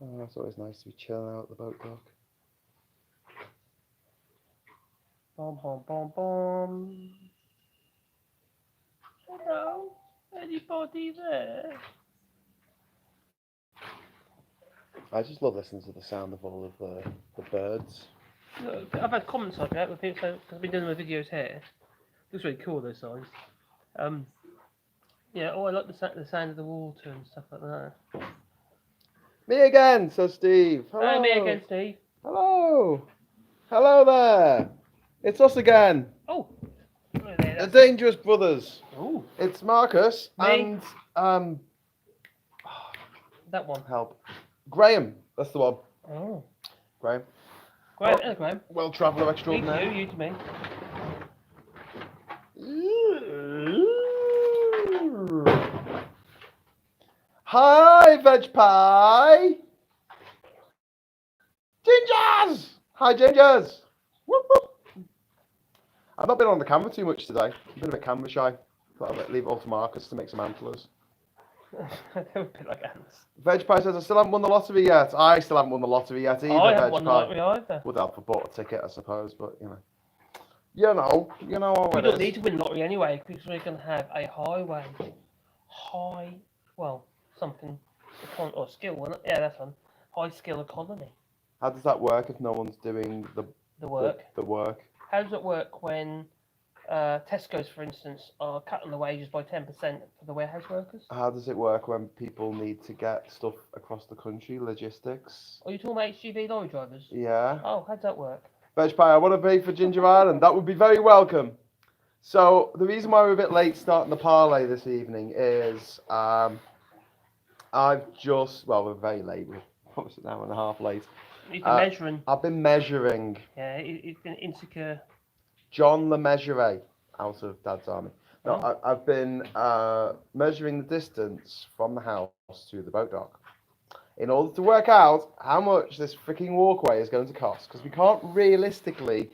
Oh, it's always nice to be chilling out at the boat dock. Bom, bom, bom, bom. Hello? Anybody there? I just love listening to the sound of all of the birds. Look, I've had comments like that with people saying, because I've been doing my videos here. Looks really cool, those signs. Um, yeah, oh, I like the sound of the water and stuff like that. Me again, says Steve. Hello, me Hello. again, Steve. Hello. Hello there. It's us again. Oh, there, The that's Dangerous Brothers. Oh, It's Marcus Me. and that one. help. Graham. That's the one. Oh, Graham. Graham, hello, Graham. Well traveller Me to extraordinaire. you to me. Hi, Veg Pie. Gingers. Hi, Gingers. Whoop, whoop. I've not been on the camera too much today. I've been a bit camera shy. Thought I'd leave it all to Marcus to make some antlers. They're a bit like ants. Veg Pie says, I still haven't won the lottery yet. I still haven't won the lottery yet either, I haven't Veg won the Pie. lottery either. Would help if I bought a ticket, I suppose, but you know. You know how We it don't is. need to win the lottery anyway, because we're going to have a something, or skill, wasn't it? Yeah, that's one. High skill economy. How does that work if no one's doing The work. the work? How does it work when Tesco's, for instance, are cutting the wages by 10% for the warehouse workers? How does it work when people need to get stuff across the country, logistics? Are you talking about HGV lorry drivers? Yeah. Oh, how does that work? Veg Pie, I want to pay for Ginger Island. That would be very welcome. So the reason why we're a bit late starting the parlay this evening is we're very late. We're almost an hour and a half late. You've been measuring. I've been measuring. Yeah, it's been insecure. John Le Mesurier out of Dad's Army. No, Oh. I've been measuring the distance from the house to the boat dock in order to work out how much this freaking walkway is going to cost, because we can't realistically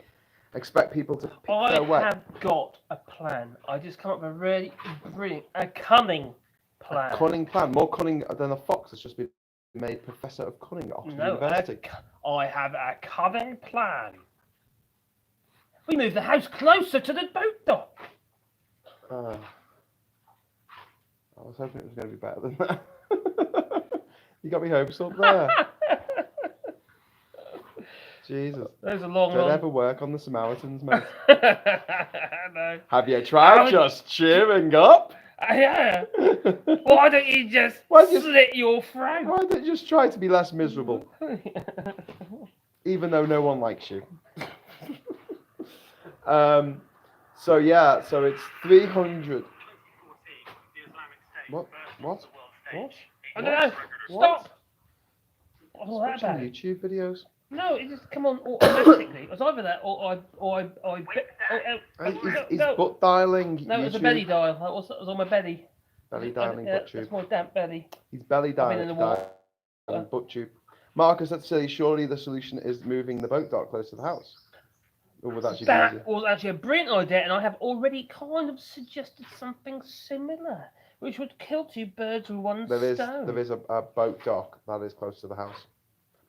expect people to pick their way. I have got a plan. I just come up with a really brilliant, a cunning plan. A cunning plan, more cunning than a fox that's just been made Professor of Cunning at Oxford University. I have a cunning plan. We move the house closer to the boat dock. I was hoping it was going to be better than that. You got me hopes up there. Jesus. There's a long Don't one. ever work on the Samaritans, mate. No. Have you tried just cheering up? Yeah. Why don't you just slit your throat? Why don't you just try to be less miserable? Even though no one likes you. So it's 300. What? I don't know. Stop. What's all that Watching about? YouTube videos. No, it just come on automatically. It was either that or He's butt dialing. No, it was a belly dial. It was on my belly. Belly dialing butt tube. That's my damp belly. He's belly dialing in the water. butt tube. Marcus, that's silly. Surely the solution is moving the boat dock close to the house. Or would that That was actually a brilliant idea, and I have already kind of suggested something similar, which would kill two birds with one stone. There is a boat dock that is close to the house,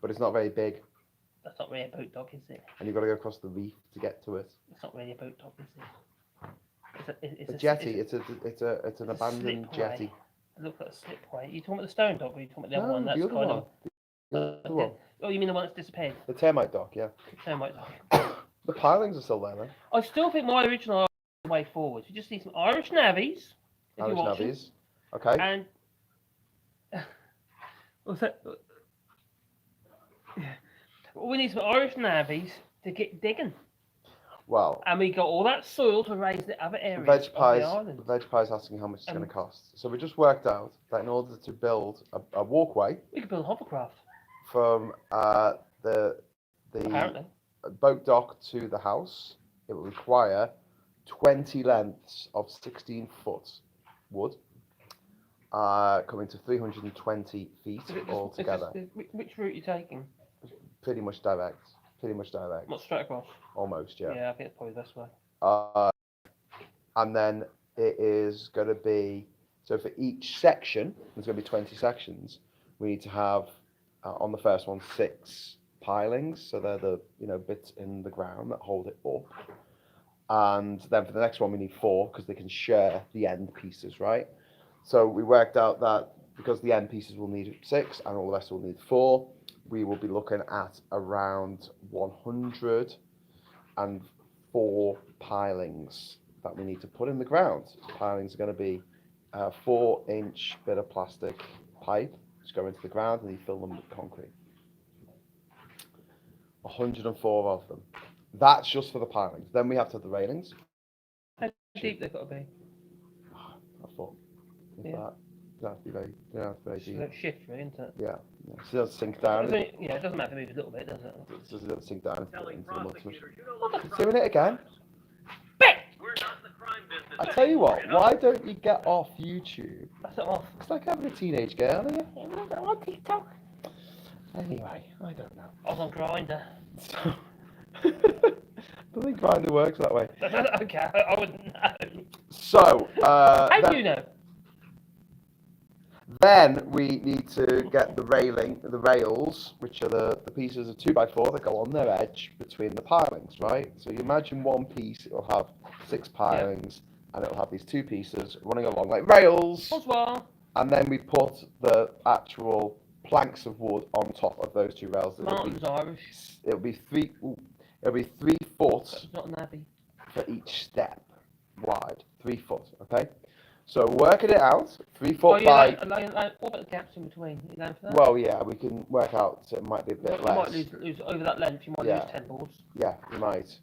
but it's not very big. That's not really a boat dock, is it? And you've got to go across the reef to get to it. It's not really a boat dock, is it? It's a jetty. It's an abandoned jetty. It looks like a slipway. You talking about the stone dock, or you talking about the other one? That's the other kind one. of. The other one. Oh, you mean the one that's disappeared? The termite dock, yeah. The termite dock. The pilings are still there, though. I still think my original is the way forward. We just need some Irish navvies. Irish navvies. Okay. And what's that? We need some Irish navvies to get digging. Well. And we got all that soil to raise the other areas Veg of the island. Veg Pie's asking how much it's going to cost. So we just worked out that in order to build a walkway. We could build a hovercraft. From the Apparently. boat dock to the house, it will require 20 lengths of 16 foot wood, coming to 320 feet altogether. Which route are you taking? Pretty much direct. Not straight across? Almost, yeah. Yeah, I think it's probably the best way. And then it is going to be, so for each section, there's going to be 20 sections, we need to have on the first one 6 pilings, so they're the bits in the ground that hold it up. And then for the next one we need 4 because they can share the end pieces, right? So we worked out that because the end pieces will need 6 and all the rest will need 4, we will be looking at around 104 pilings that we need to put in the ground. Pilings are going to be a 4-inch bit of plastic pipe, just go into the ground and you fill them with concrete. 104 of them. That's just for the pilings. Then we have to have the railings. How deep they've got to be? I thought, Yeah. that, you don't have to be very It's deep. like shift, really, isn't it? Yeah. So it doesn't sink down. Yeah, it doesn't matter if it moves a little bit, does it? It doesn't sink down into the mud too much. It's Doing it again. We're not in the crime business. I tell you what, why don't you get off YouTube? That's it off. It's like having a teenage girl, isn't it? I don't want TikTok. Anyway, I don't know. I was on Grinder. So, I don't think Grindr works that way. Okay, I wouldn't know. So, How do you know? then we need to get the rails, which are the pieces of 2x4 that go on their edge between the pilings, right? So you imagine one piece, it'll have 6 pilings, and it'll have these 2 pieces running along like rails. Bonsoir. And then we put the actual planks of wood on top of those 2 rails. Martin's Irish. It'll be 3 foot It's not an abbey. for each step wide. 3 foot, okay? So working it out, 3 foot by. What about the gaps in between? You down for that? Well, yeah, we can work out. So it might be a bit You less. might lose over that length. You might lose 10 boards. Yeah, you might.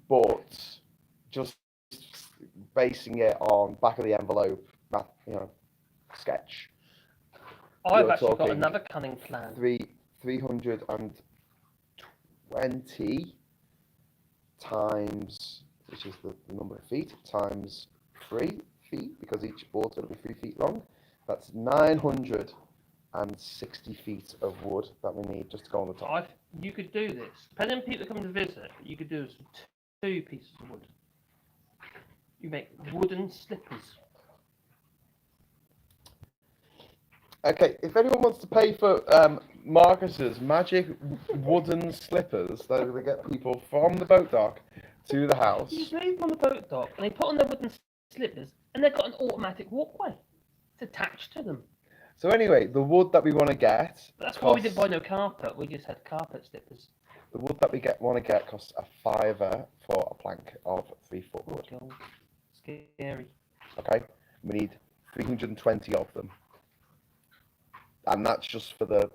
But just basing it on back of the envelope, sketch. I've You're actually got talking another cunning plan. 320 times, which is the number of feet, times 3 feet, because each board's going to be 3 feet long. That's 960 feet of wood that we need just to go on the top. You could do this. Depending on people that come to visit, you could do this with 2 pieces of wood. You make wooden slippers. Okay, if anyone wants to pay for Marcus's magic wooden slippers, they're going to get people from the boat dock to the house. You leave them on the boat dock and they put on their wooden slippers and they've got an automatic walkway. It's attached to them. So anyway, the wood that we want to get. That's why we didn't buy no carpet. We just had carpet slippers. The wood that we want to get costs a £5 for a plank of 3 foot wood. Oh, God. Scary. Okay, we need 320 of them, and that's just for the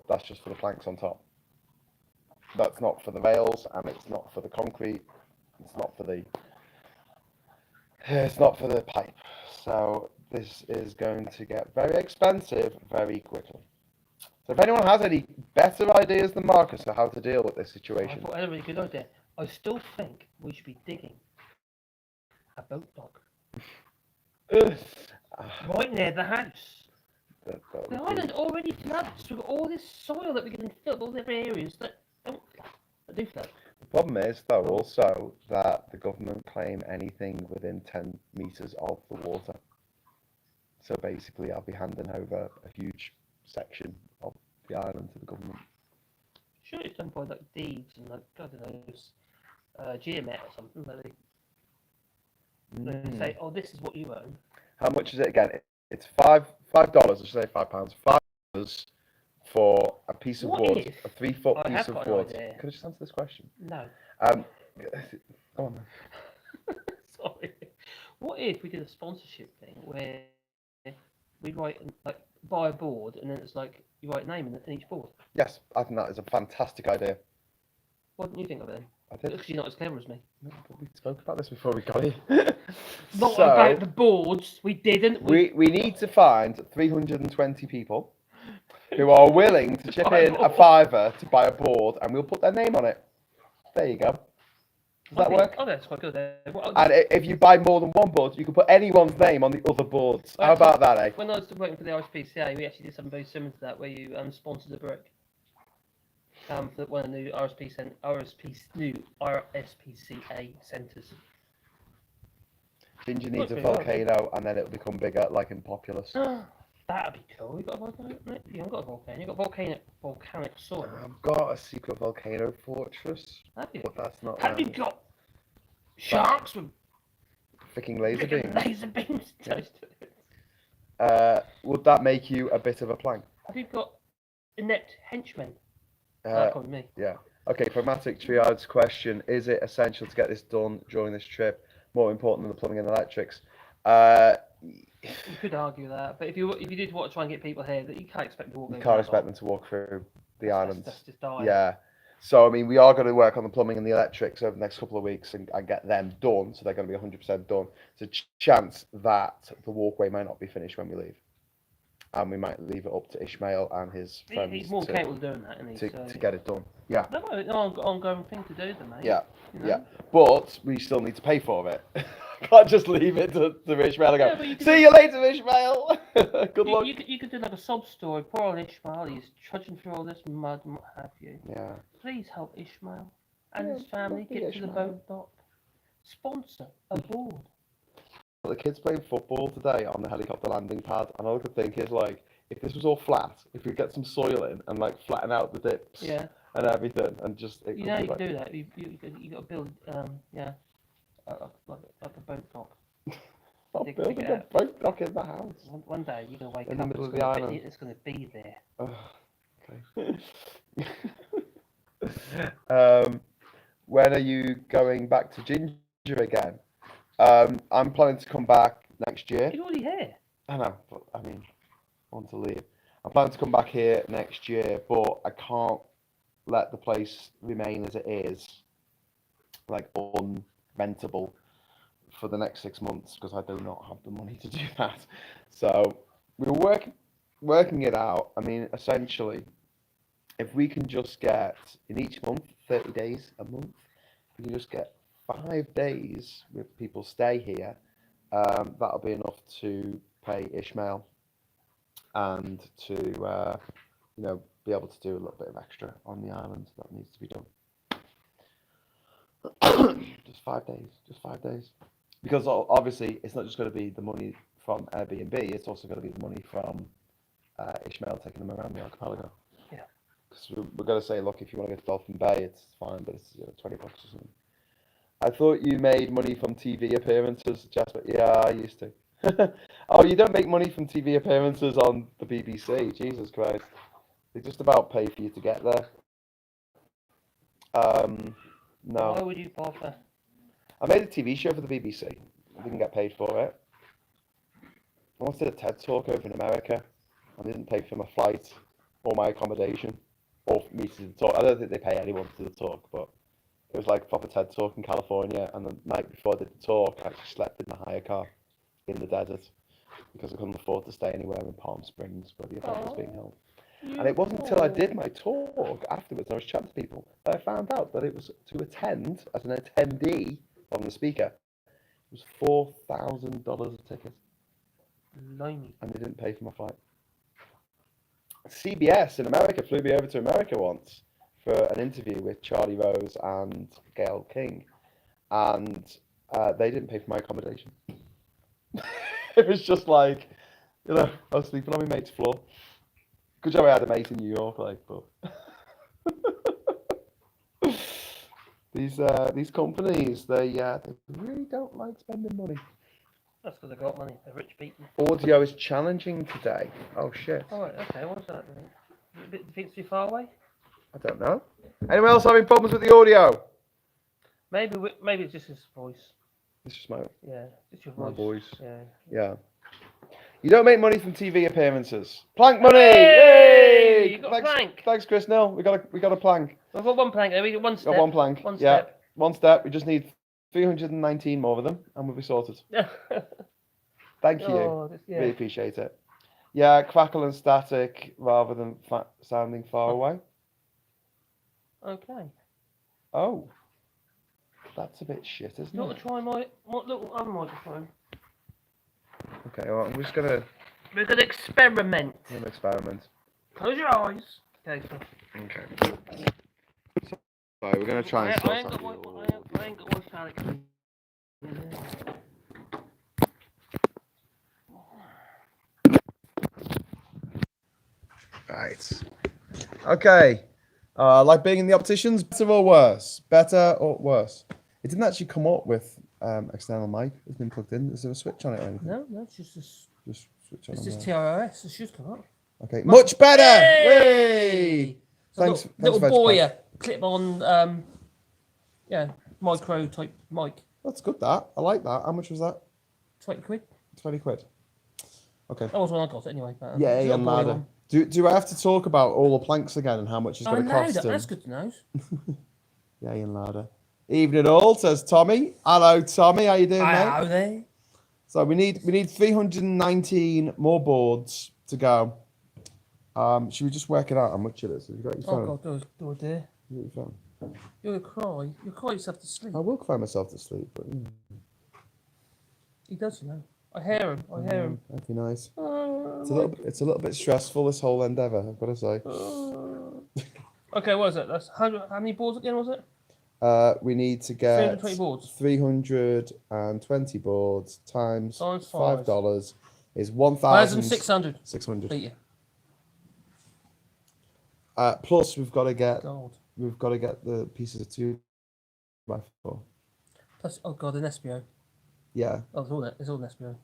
planks on top. That's not for the rails, and it's not for the concrete. It's not for the pipe. So this is going to get very expensive very quickly. So if anyone has any better ideas than Marcus on how to deal with this I situation, thought I had a really good idea. I still think we should be digging a boat dock right near the house. The island already floods. We've got all this soil that we can fill all the areas that don't flood. That do flood. the problem is though also that the government claim anything within 10 meters of the water. So basically, I'll be handing over a huge section of the island to the government. Sure, it's done by like deeds and like God knows, geomet or something. Where they say, "Oh, this is what you own." How much is it again? It's $5. I should say £5. $5 for a piece of wood, a 3 foot I piece have of got an wood. idea. Could I just answer this question? No. Go on then. Sorry. What if we did a sponsorship thing where we write like buy a board and then it's like you write a name in each board? Yes, I think that is a fantastic idea. What didn't you think of it then? I did. Because you're not as clever as me. No, but we spoke about this before we got here. Not about the boards. We didn't. We need to find 320 people who are willing to chip in a £5 to buy a board, and we'll put their name on it. There you go. Does that work? Oh, that's quite good. And if you buy more than one board, you can put anyone's name on the other boards. How about that, eh? When I was working for the RSPCA, we actually did something very similar to that, where you sponsored a brick. For one of the new RSPCA centres. Jinja needs a volcano, and then it'll become bigger, like in Populous. That'd be cool. You got a volcano? You haven't got a volcano. You got volcanic soil. I've got a secret volcano fortress, Have you? but that's not. Have you got sharks with Freaking laser freaking beams. laser beams Yeah. attached to it? Would that make you a bit of a plank? Have you got inept henchmen? Uh, Like on me. yeah. Okay, pragmatic triage question. Is it essential to get this done during this trip? More important than the plumbing and electrics? You could argue that, but if you did want to try and get people here, that you can't expect them to walk. You over can't that expect long. them to walk through the That's- islands. That's just dire. Yeah. So, I mean, we are going to work on the plumbing and the electrics over the next couple of weeks and get them done. So they're going to be 100% done. There's a chance that the walkway might not be finished when we leave. And we might leave it up to Ishmael and his friends He's more capable of doing that, isn't he? to get it done. Yeah. That's an ongoing thing to do, then, mate. Yeah. You know? Yeah. But we still need to pay for it. Can't just leave it to Ishmael and go, Yeah, but you could see you later, Ishmael. Good luck. You could do like a sob story. Poor old Ishmael, he's trudging through all this mud and what have you. Yeah. Please help Ishmael and Yeah, his family lovely get to the Ishmael. boat dock. Sponsor aboard. The kids playing football today on the helicopter landing pad, and all I could think is like, if this was all flat, if we get some soil in and like flatten out the dips Yeah. and everything, and just You know you can do that. You got to build like a boat dock. I'll dig build it a out. boat dock in the house. One day you're gonna wake In the up. middle It's of the gonna island. it's gonna be there. Okay. When are you going back to Jinja again? I'm planning to come back next year. He's already here. I know, but I mean, I want to leave. I'm planning to come back here next year, but I can't let the place remain as it is, like unrentable, for the next 6 months because I do not have the money to do that. So we were working it out. I mean, essentially, if we can just get in each month, 30 days a month, we can just get 5 days with people stay here. That'll be enough to pay Ishmael and to be able to do a little bit of extra on the island that needs to be done. Just 5 days. Just 5 days. Because obviously it's not just going to be the money from Airbnb, it's also going to be the money from Ishmael taking them around the archipelago. Yeah. Because we're going to say, look, if you want to go to Dolphin Bay, it's fine, but it's $20 or something. I thought you made money from TV appearances, Jasper. Yeah, I used to. Oh, you don't make money from TV appearances on the BBC. Jesus Christ. They just about pay for you to get there. No. Why would you bother? I made a TV show for the BBC. I didn't get paid for it. I once did a TED talk over in America. I didn't pay for my flight or my accommodation or for me to do the talk. I don't think they pay anyone to do the talk, but it was like a proper TED talk in California. And the night before I did the talk, I actually slept in the hire car in the desert because I couldn't afford to stay anywhere in Palm Springs where the event was being held. And it wasn't until I did my talk afterwards, I was chatting to people, that I found out that it was to attend as an attendee from the speaker. It was $4,000 a ticket, Blimey. and they didn't pay for my flight. CBS in America flew me over to America once for an interview with Charlie Rose and Gayle King, and they didn't pay for my accommodation. It was just like, I was sleeping on my mate's floor. Good job I had a mate in New York, like, but these companies, they really don't like spending money. That's because I got money. They're rich people. Audio is challenging today. Oh shit. Oh, right, okay. What's that? Do you think it's too far away? I don't know. Anyone else having problems with the audio? Maybe it's just his voice. It's just my Yeah, it's your my voice. voice. Yeah. Yeah. You don't make money from TV appearances. Plank money! Hey! Yay! You got a plank. Thanks, Chris Nell. We got a plank. We've got one plank. We got one step. Got one plank. One Yeah. step. One step. We just need 319 more of them, and we'll be sorted. Thank you. Oh, yeah. Really appreciate it. Yeah, crackle and static rather than sounding far away. Okay. Oh. That's a bit shit, isn't You want it? to try my little other microphone? Okay, well, I'm just gonna We're going to experiment. do an experiment. Close your eyes. Okay, so. Okay. So, we're gonna try and I sort ain't out got the my, audio. I ain't got my phallic. Right. Okay. Like being in the opticians, better or worse? Better or worse? It didn't actually come up with external mic. It's been plugged in. Is there a switch on it or anything? No, it's just this. Just switch on. It's just there. TROS. It should come up. Okay. Much better. Hey! Yay! So Thanks. little Veg boy, Pie. clip on. Yeah, micro type mic. That's good. That I like that. How much was that? 20 quid. 20 quid. Okay. That was when I got it anyway. But, Yeah, little and boy ladder. one. Do I have to talk about all the planks again and how much it's I going to know cost? that. him? That's good to know. Yeah, and ladder. Evening all, says Tommy. Hello, Tommy. How you doing, mate? Hello there. So we need 319 more boards to go. Should we just work it out how much it is? Have you got your phone? Oh God, oh dear. You got your phone? You're gonna cry. You'll cry yourself to sleep. I will cry myself to sleep, but He does, you know. I hear him. I hear him. that'd be nice. Oh, It's a little bit stressful, this whole endeavour, I've got to say. Okay, what is it? That's 100. How many boards again was it? We need to get 320 boards. 320 boards times Times $5 is 1,600. 1,600. Beat you. Plus, we've got to get God. the pieces of 2x4. Plus, oh God, an SBO. Yeah. Oh, it's all an SBO.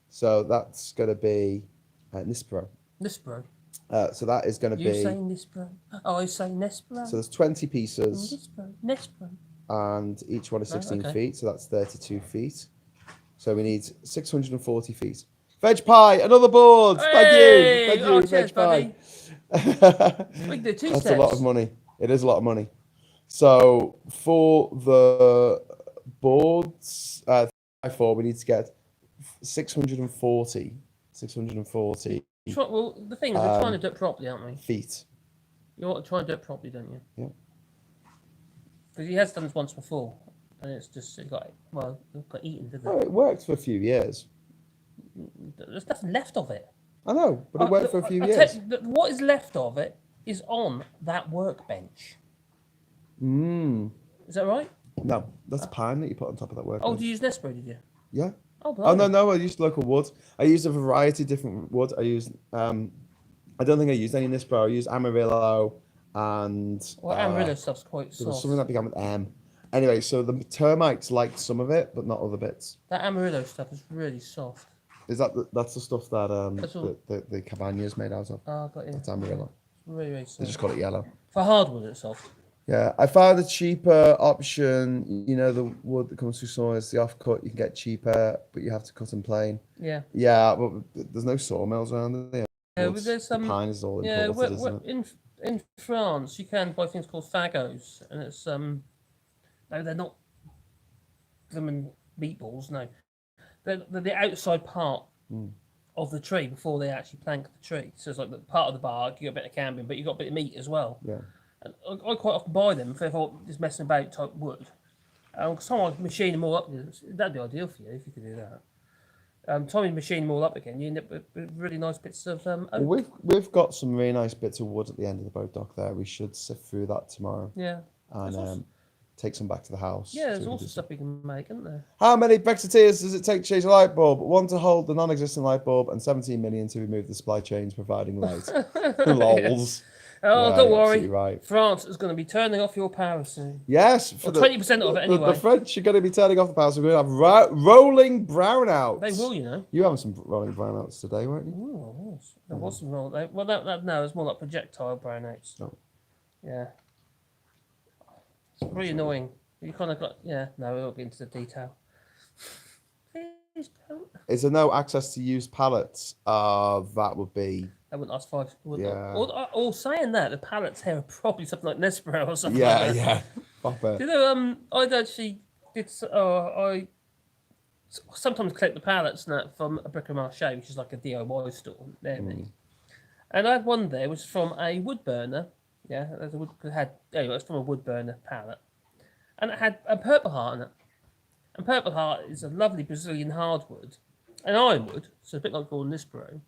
So that's going to be Nispro. Nispro. So that is going to You be. say Nispro. Oh, I say Nespro. So there's 20 pieces, Nispro. and each one is 16 okay. feet. So that's 32 feet. So we need 640 feet. Veg Pie, another board. Hey! Thank you, Oh, Veg cheers, Pie. We can do two That's steps. a lot of money. It is a lot of money. So for the boards, 3x4, we need to get 640. 640 Well, the thing is, we're trying to do it properly, aren't we? feet. You want to try and do it properly, don't you? Yeah. Because he has done this once before, and it got eaten, didn't Oh, it? it worked for a few years. There's nothing left of it. I know, but it worked for a few years. Tell you, what is left of it is on that workbench. Is that right? No, that's pine that you put on top of that work. Oh, did you use Nespro, did you? Yeah. Oh, Oh no, I used local wood. I used a variety of different wood. I used I don't think I used any Nispro. I used Amarillo and Well, Amarillo stuff's quite there was soft. something that began with M. Anyway, so the termites liked some of it, but not other bits. That Amarillo stuff is really soft. Is that's the stuff that That's all. the cabana's made out of? Oh, got you. That's Amarillo. It's really, really They soft. just call it yellow. For hardwood, it's soft. Yeah, I found a cheaper option. You know, the wood that comes through sawmills, the offcut, you can get cheaper, but you have to cut them plain. Yeah. Yeah, but there's no sawmills around there. Yeah, but there's some. Pine is all Yeah, imported, isn't it? in France, you can buy things called fagos, and it's no, they're not them meatballs. No, they're the outside part of the tree before they actually plank the tree. So it's like the part of the bark. You got a bit of cambium, but you got a bit of meat as well. Yeah. And I quite often buy them if I'm just messing about type wood. Someone machine them all up. That'd be ideal for you if you could do that. Tommy machine them all up again. You end up with really nice bits of oak. Well, we've got some really nice bits of wood at the end of the boat dock there. We should sift through that tomorrow Yeah. and take some back to the house. Yeah, so there's we can also do stuff you can make, isn't there? How many Brexiteers does it take to change a light bulb? One to hold the non-existent light bulb, and 17 million to remove the supply chains providing light. Lols. Oh, Yeah, don't you're worry. absolutely right. France is going to be turning off your power soon. Yes, Or 20% of it anyway. The French are going to be turning off the power, so we're going to have rolling brownouts. They will, you know. You having some rolling brownouts today, weren't you? Ooh, I was. There was some wrong. Well, no, it's more like projectile brownouts. Oh. Yeah. It's pretty annoying. You kind of got, yeah, no, we won't get into the detail. Please don't. Is there no access to used pallets? That would be. That wouldn't last 5. Yeah. Or saying that, the pallets here are probably something like Nespro or something Yeah, like that. yeah. Pop it. You know, I'd actually I sometimes collect the pallets and that from a brick and marché, which is like a DIY store near me. And I had one there, which was from a wood burner. Yeah, it's from a wood burner pallet, and it had a purple heart in it. And purple heart is a lovely Brazilian hardwood, an ironwood, so a bit like Gordon Nispro.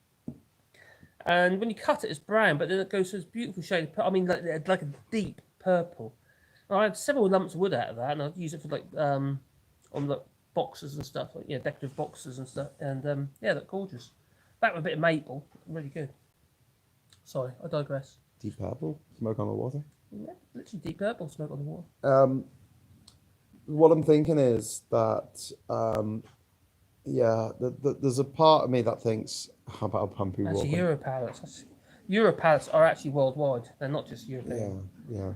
And when you cut it, it's brown, but then it goes to this beautiful shade of, like a deep purple. And I had several lumps of wood out of that, and I'd use it for on the boxes and stuff, like decorative boxes and stuff. And yeah, that's gorgeous. That with a bit of maple, really good. Sorry, I digress. Deep Purple, Smoke on the Water. Yeah, literally Deep Purple, Smoke on the Water. What I'm thinking is that, there's a part of me that thinks, how about a pumpy Actually, walkway? Euro pallets. Euro pallets are actually worldwide. They're not just European. Yeah.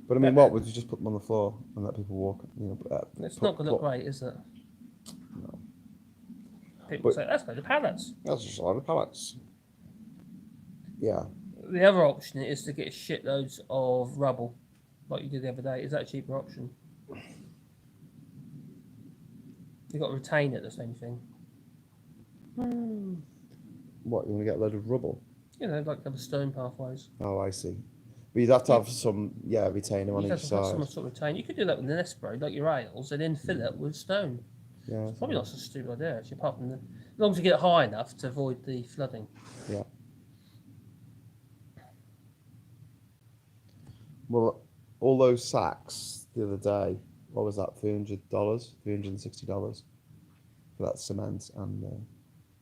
But I mean, what would you just put them on the floor and let people walk? It's not going to look great, is it? No. People But- say, let's go to pallets. That's just a lot of pallets. Yeah. The other option is to get shitloads of rubble, like you did the other day. Is that a cheaper option? You've got to retain it, the same thing. What, you want to get a load of rubble? You know, like the stone pathways. Oh, I see. But you'd have to have some, retainer on You each have to have side. some sort of retain. You could do that with an Espro, like your rails, and then fill it with stone. Yeah. It's probably not such a stupid idea, actually, apart from as long as you get it high enough to avoid the flooding. Yeah. Well, all those sacks the other day, what was that, $300, $360 for that cement and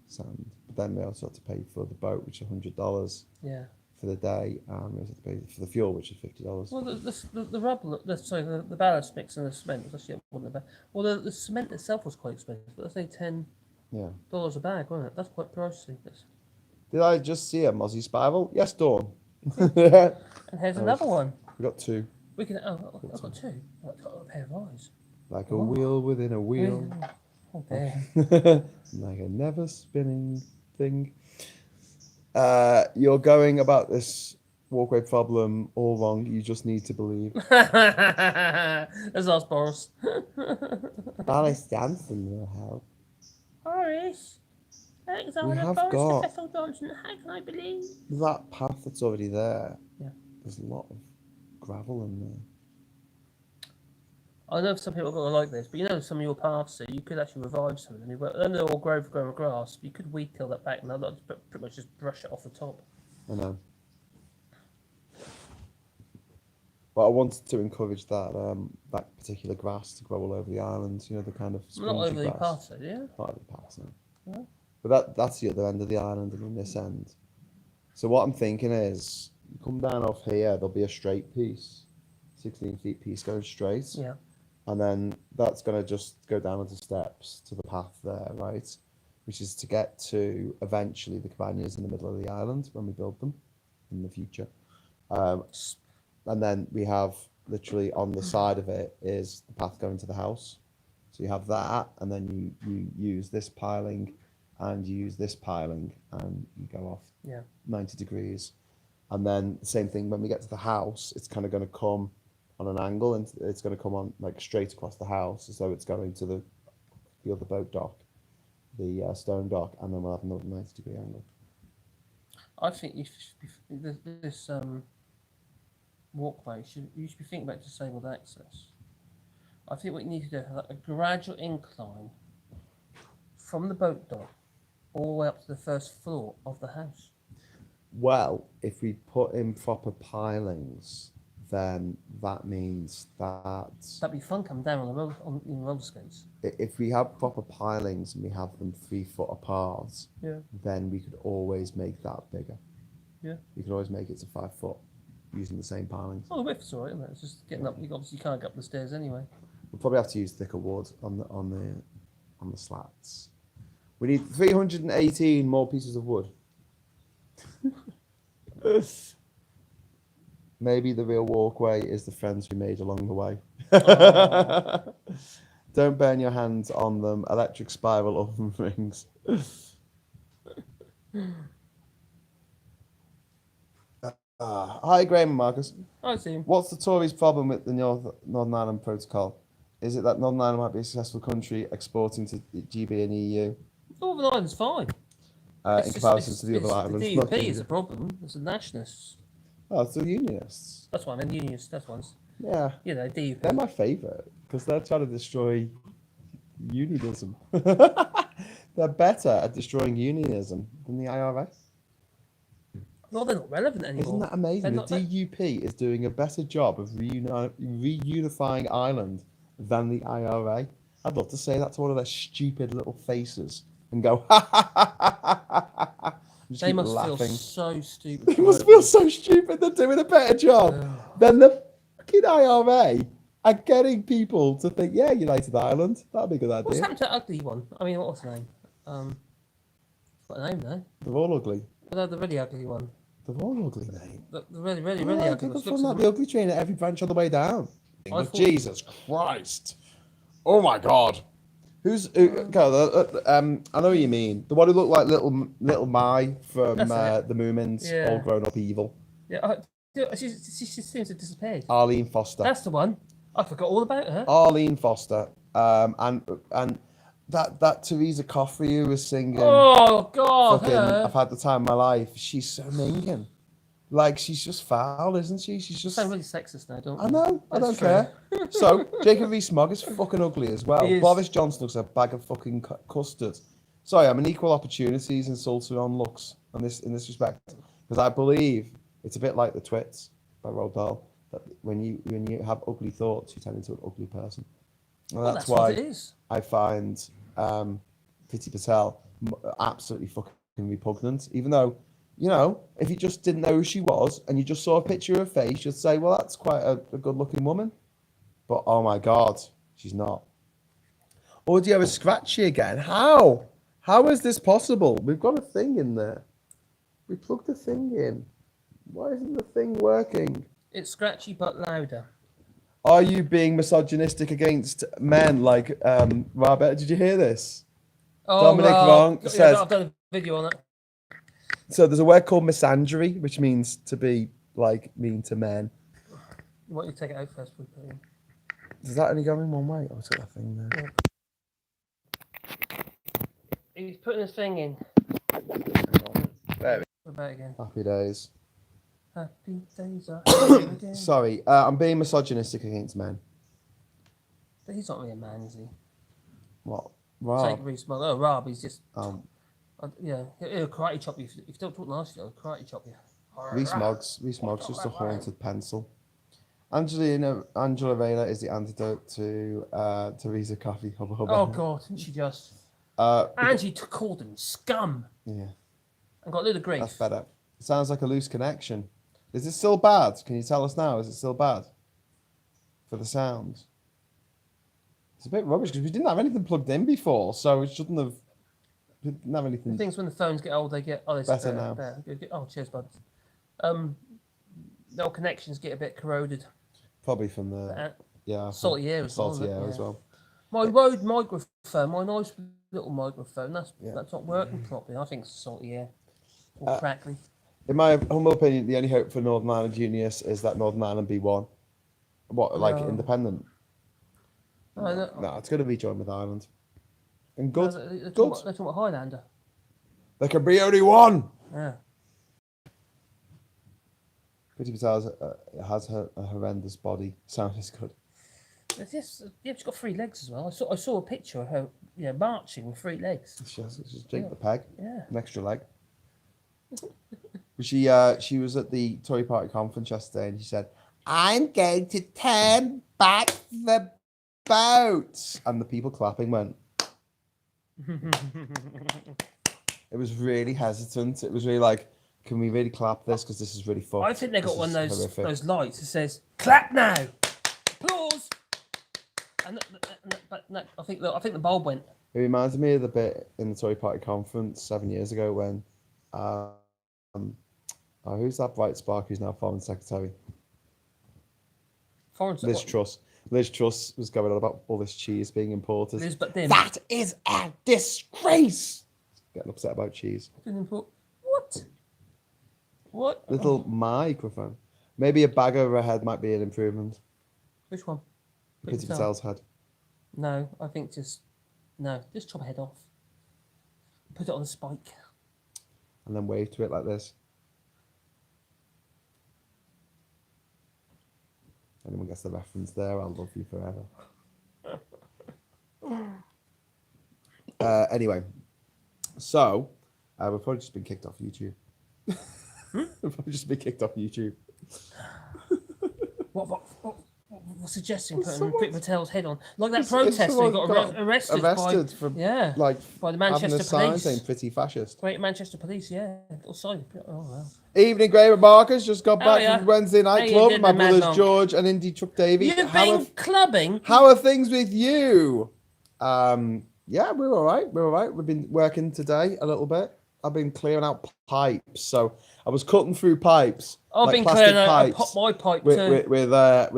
sand. But then we also had to pay for the boat, which is $100 Yeah. for the day, and we also had to pay for the fuel, which is $50. Well, the rubble, the ballast mix and the cement was actually one of the best. Well, the cement itself was quite expensive, but let's say $10 Yeah. a bag, wasn't it? That's quite pricey. Did I just see a Mozzie spiral? Yes, Dawn. And here's Oh, another one. We got two. We can. Oh, I've got two. I've got a pair of eyes. Like a wheel within a wheel. Oh, there. Like a never spinning thing. You're going about this walkway problem all wrong. You just need to believe. There's us, Boris. Alice Jansen will help. Boris. Alexander have Boris got- Professor Johnson. How can I believe? That path that's already there. Yeah. There's a lot of gravel in there. I know some people are going to like this, but you know some of your paths here, you could actually revive some of them. Then they're all grow grass. You could weed kill that back and I'd pretty much just brush it off the top. I know. But I wanted to encourage that particular grass to grow all over the island. You know, the kind of Not spongy over the grass. paths, though, yeah? Not over the paths, no. Yeah. But that's the other end of the island and then this end. So what I'm thinking is, you come down off here, there'll be a straight piece, 16 feet piece going straight. Yeah. And then that's going to just go down the steps to the path there, right? Which is to get to eventually the cabanas in the middle of the island when we build them in the future. And then we have literally on the side of it is the path going to the house. So you have that, and then you use this piling and you use this piling and you go off 90 degrees. And then the same thing when we get to the house, it's kind of going to come on an angle and it's going to come on like straight across the house as though it's going to the other boat dock, the stone dock, and then we'll have another 90-degree angle. I think you should be, this walkway, you should be thinking about disabled access. I think what you need to do is have a gradual incline from the boat dock all the way up to the first floor of the house. Well, if we put in proper pilings, then that means that That'd be fun coming down in roller skates. if we have proper pilings and we have them 3 foot apart, then we could always make that bigger. Yeah. We could always make it to 5 foot using the same pilings. Well, the width's alright, isn't it? It's just getting up. You obviously can't get up the stairs anyway. We'll probably have to use thicker wood on the slats. We need 318 more pieces of wood. Maybe the real walkway is the friends we made along the way. Oh. Don't burn your hands on them. Electric spiral oven rings. Hi, Graham and Marcus. I see. What's the Tories' problem with the Northern Ireland Protocol? Is it that Northern Ireland might be a successful country exporting to GB and EU Northern Ireland's fine. in comparison to the other islands? The DUP is a problem. It's the nationalists. Oh, it's the Unionists. That's what I mean. Unionists. That's ones. Yeah, You know, DUP. they're my favourite because they're trying to destroy unionism. They're better at destroying unionism than the IRS. No, they're not relevant anymore. Isn't that amazing? The DUP is doing a better job of reunifying Ireland than the IRA. I'd love to say that to one of their stupid little faces and go, ha ha ha ha ha ha. Just They keep must laughing. feel so stupid. They must feel so stupid. They're doing a better job than the fucking IRA are getting people to think, yeah, United Ireland, that'd be a good What's idea. happened to that ugly one? I mean, what's her name? Got a name though. They're all ugly. No, the really ugly one. They're all ugly, mate. The really, really, Oh, really ugly they one. could fund like the ugly train at every branch on the way down. I thought- Jesus Christ. Oh my God. Who's I know what you mean. The one who looked like little Mai from That's the Moomins, Yeah. all grown up evil. Yeah, she seems to have disappeared. Arlene Foster. That's the one. I forgot all about her. Arlene Foster. And that Teresa Coffey who was singing Oh God, fucking her. I've had the time of my life. She's so minging. Like she's just foul, isn't she? She's You just sound really sexist now, don't you? I know, I don't That's care. So, Jacob Rees-Mogg is fucking ugly as well. He is. Boris Johnson looks like a bag of fucking custard. Sorry, I'm an equal opportunities insulter on looks in this respect. Because I believe it's a bit like the twits by Roald Dahl, that when you have ugly thoughts, you turn into an ugly person. And Well, that's that's why what it is. I find Priti Patel absolutely fucking repugnant, even though, you know, if you just didn't know who she was and you just saw a picture of her face, you'd say, well, that's quite a good-looking woman. But, oh, my God, she's not. Audio is scratchy again. How? How is this possible? We've got a thing in there. We plugged the thing in. Why isn't the thing working? It's scratchy but louder. Are you being misogynistic against men like Robert? Did you hear this? Oh, Dominic Wrong yeah, says- I've done a video on it. So there's a word called misandry, which means to be like mean to men. You want you to take it out first, we put it in. Does that only go in one way? Oh, it's got that thing there. He's putting his thing in. There What about again? Happy days. Happy days are here again. Sorry, I'm being misogynistic against men. But he's not really a man, is he? What? Take Rob? Rees-Mogg. Oh, Rob, he's just. Um, Yeah, he'll karate chop you. If you don't talk nasty, he'll karate chop you. Rees-Mogg's just a haunted pencil. Angela Rayner is the antidote to Teresa Coffey. Hubba hubba. Oh, God, didn't she just. Angie called him scum Yeah, and got a little grief. that's better. It sounds like a loose connection. Is it still bad? Can you tell us now? Is it still bad for the sound? It's a bit rubbish because we didn't have anything plugged in before, so it shouldn't have. We didn't have The anything. things when the phones get old, they get Better now. Good. Oh, cheers, bud. The old connections get a bit corroded. Probably from the Salty air as well. salty isn't it? air Yeah. as well. My Rode microphone, my nice little microphone, that's Yeah. not working properly. I think it's salty air. Or crackly. In my humble opinion, the only hope for Northern Ireland Juniors is that Northern Ireland be one. What, like No. independent? No, it's going to be joined with Ireland. And good. They're Good. talking about Highlander. There can be only one. Yeah. Priti Patel has a horrendous body. Sound is good. She's got 3 legs as well. I saw a picture of her, marching with 3 legs. She's drink the peg. Yeah. An extra leg. She was at the Tory Party conference yesterday and she said, I'm going to turn back the boat. And the people clapping went. It was really hesitant. It was really like, can we really clap this? Because this is really fucked. I think they got This one of is those horrific. lights that says "clap now," applause, but no, I think the bulb went. It reminds me of the bit in the Tory Party conference 7 years ago when, who's that bright spark who's now Foreign Secretary? Liz Truss. Liz Truss was going on about all this cheese being imported. Liz, but then That is a disgrace. Getting upset about cheese. What? What? Little microphone. Maybe a bag over her head might be an improvement. Which one? Priti Patel's head. No, I think just chop a head off. Put it on a spike. And then wave to it like this. Anyone gets the reference there, I'll love you forever. Anyway, so we've probably just been kicked off YouTube. We've probably just been kicked off YouTube. What suggesting Well, putting someone's- Priti Patel's head on, like that If protester who someone got arrested for yeah, like by the having Manchester a sign police. saying "pretty fascist." Great Manchester Police, yeah. Oh, sorry. Oh, wow. Evening, Graham and Marcus. Just got back yeah. from Wednesday How night you club doing with my then, Mad brothers Monk? George and Indy Truck Davy. You've been clubbing? How are things with you? Yeah, we're all right. We're all right. We've been working today a little bit. I've been clearing out pipes, so I was cutting through pipes. I've like been plastic clearing out. I pipes popped my pipe with, too. with a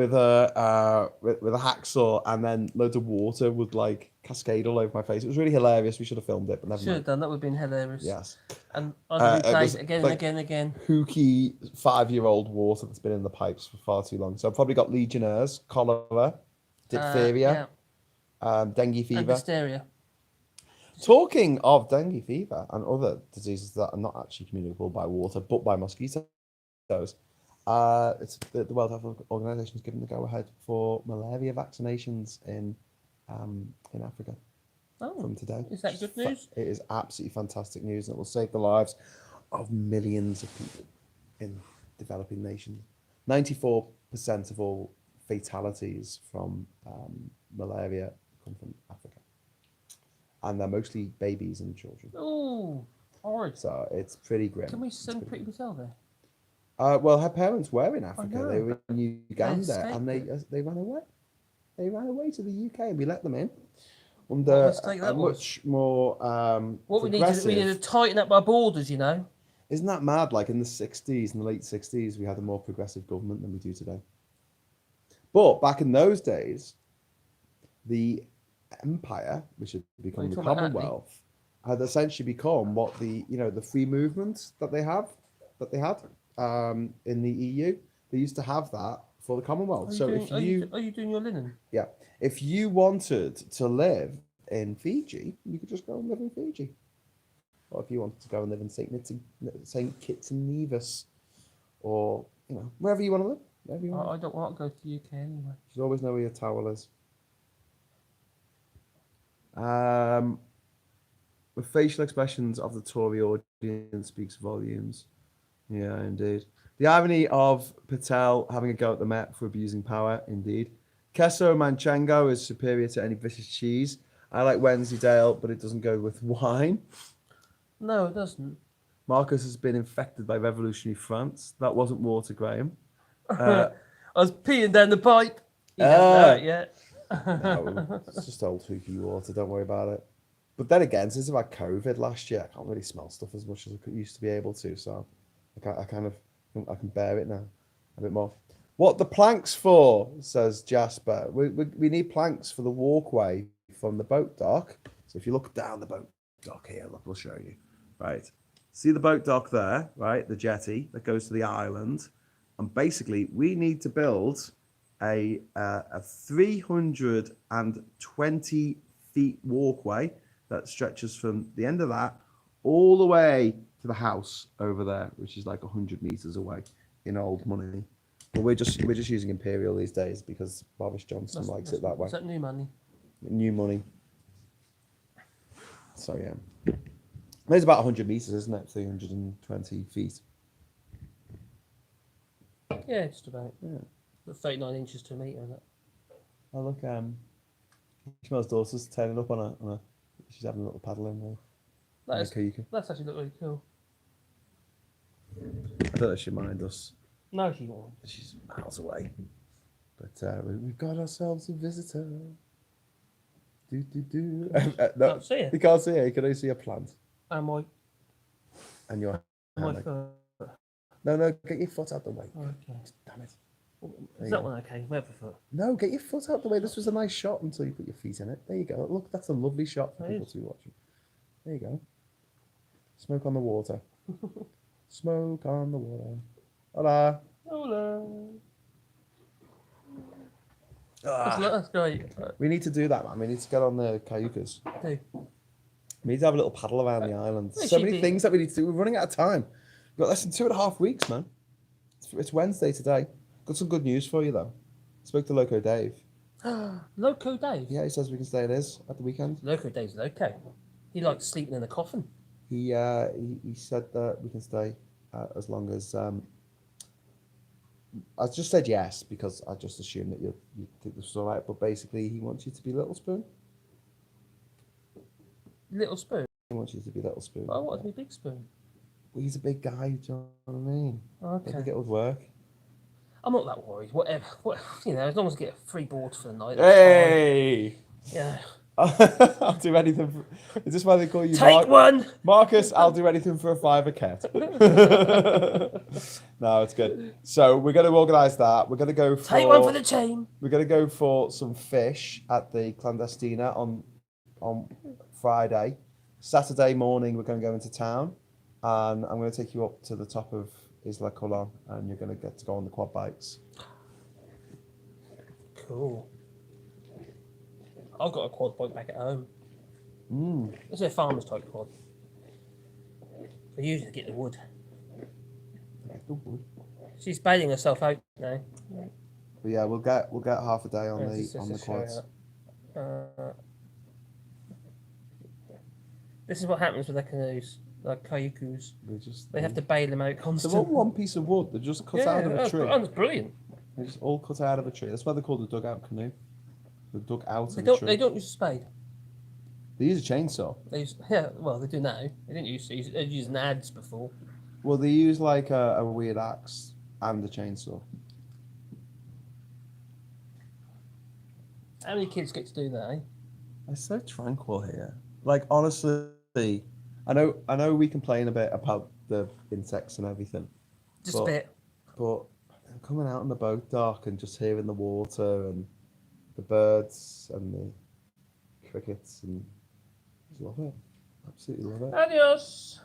hacksaw, and then loads of water would like cascade all over my face. It was really hilarious. We should have filmed it, but never Should have mind. done. That would have been hilarious. Yes. And I'd It replay was it again like and again and again. Hooky 5-year-old water that's been in the pipes for far too long. So I've probably got legionnaires, cholera, diphtheria, dengue And fever. hysteria. Talking of dengue fever and other diseases that are not actually communicable by water but by mosquitoes, it's the World Health Organization has given the go-ahead for malaria vaccinations in Africa from today. Is that good news? It is absolutely fantastic news, and it will save the lives of millions of people in developing nations. 94% of all fatalities from malaria come from Africa. And they're mostly babies and children. Oh, horrid. So it's pretty grim. Can we send Priti Patel there? Well, her parents were in Africa. know. They were in Uganda, and escaped they ran away. They ran away to the UK, and we let them in What under a mistake a that was. much more What we need progressive. to tighten up our borders, you know. Isn't that mad? Like in the 60s, in the late 60s, we had a more progressive government than we do today. But back in those days, the empire, which had become the talking about Commonwealth, had essentially become what the free movement that they had in the EU. They used to have that for the Commonwealth. Are So you doing your linen? if you wanted to live in Fiji, you could just go and live in Fiji. Or if you wanted to go and live in St. Kitts and Nevis, or wherever you want to live. Wherever you want. I don't want to go to the UK anyway. You should always know where your towel is. The facial expressions of the Tory audience speaks volumes. Yeah, indeed. The irony of Patel having a go at the Met for abusing power, indeed. Queso Manchego is superior to any vicious cheese. I like Wensleydale, but it doesn't go with wine. No, it doesn't. Marcus has been infected by revolutionary France. That wasn't water, Graham. I was peeing down the pipe. You don't know it yet. No, it's just old hooky water. Don't worry about it. But then again, since I've had COVID last year, I can't really smell stuff as much as I used to be able to. So I can bear it now a bit more. What the planks for? Says Jasper. We need planks for the walkway from the boat dock. So if you look down the boat dock here, look, we'll show you. Right, see the boat dock there, right? The jetty that goes to the island, and basically we need to build a 320 feet walkway that stretches from the end of that all the way to the house over there, which is like 100 meters away in old money. But we're just using imperial these days because Boris Johnson likes it that way. Is that new money? New money. So yeah, it's about 100 meters, isn't it? 320 feet. Yeah, just about. Yeah. 39 inches to a metre. Isn't it? Oh look, Ishmael's daughter's turning up on a. She's having a little paddle in there. That's actually look really cool. I don't know if she'll mind us. No, she won't. She's miles away. But we've got ourselves a visitor. No, Can't see her. you can't see her. You can only see a plant. And my And foot. No, get your foot out the way. Okay. Damn it. Is that one okay? Where the foot? No, get your foot out the way. This was a nice shot until you put your feet in it. There you go. Look, that's a lovely shot for people to be watching. There you go. Smoke on the water. Smoke on the water. Hola. Hola. Ah, That's great. we need to do that, man. We need to get on the cayucas. Do. We need to have a little paddle around the island. Well, So she'd many be- things that we need to do. We're running out of time. We've got less than 2.5 weeks, man. It's Wednesday today. Got some good news for you, though. Spoke to Loco Dave. Loco Dave. Yeah, he says we can stay at his at the weekend. Loco Dave's okay. He likes sleeping in a coffin. He said that we can stay as long as I just said yes because I just assumed that you think this was all right. But basically, he wants you to be Little Spoon. Little spoon. He wants you to be Little Spoon. I want to be big spoon. Well, he's a big guy. Do you know what I mean? I think Okay. it would work. I'm not that worried. Whatever. As long as I get free board for the night. Hey! Yeah. I'll do anything. Is this why they call you Take one. Marcus? I'll do anything for a £5 cat. No, it's good. So we're going to organise that. We're going to go for. Take one for the team. We're going to go for some fish at the Clandestina on Friday. Saturday morning, we're going to go into town, and I'm going to take you up to the top of Isla Colon, and you're going to get to go on the quad bikes. Cool. I've got a quad bike back at home. Mm. It's a farmer's type quad. I usually get the wood. She's bailing herself out now. But yeah, we'll get half a day on This the is quads. This is what happens with the canoes, like kayaks. They have to bail them out They're all constantly. one piece of wood. They're just cut out of a tree. That's brilliant. They're just all cut out of a tree. That's why they're called a dugout canoe. They're dug out of They a don't. tree. They don't use a spade. They use a chainsaw. They use well, they do now. They didn't use to use. They used nads before. Well, they use like a weird axe and a chainsaw. How many kids get to do that? Eh? It's so tranquil here. Like honestly, I know we complain a bit about the insects and everything, Just a bit. but coming out on the boat dock and just hearing the water and the birds and the crickets and just love it. Absolutely love it. Adios.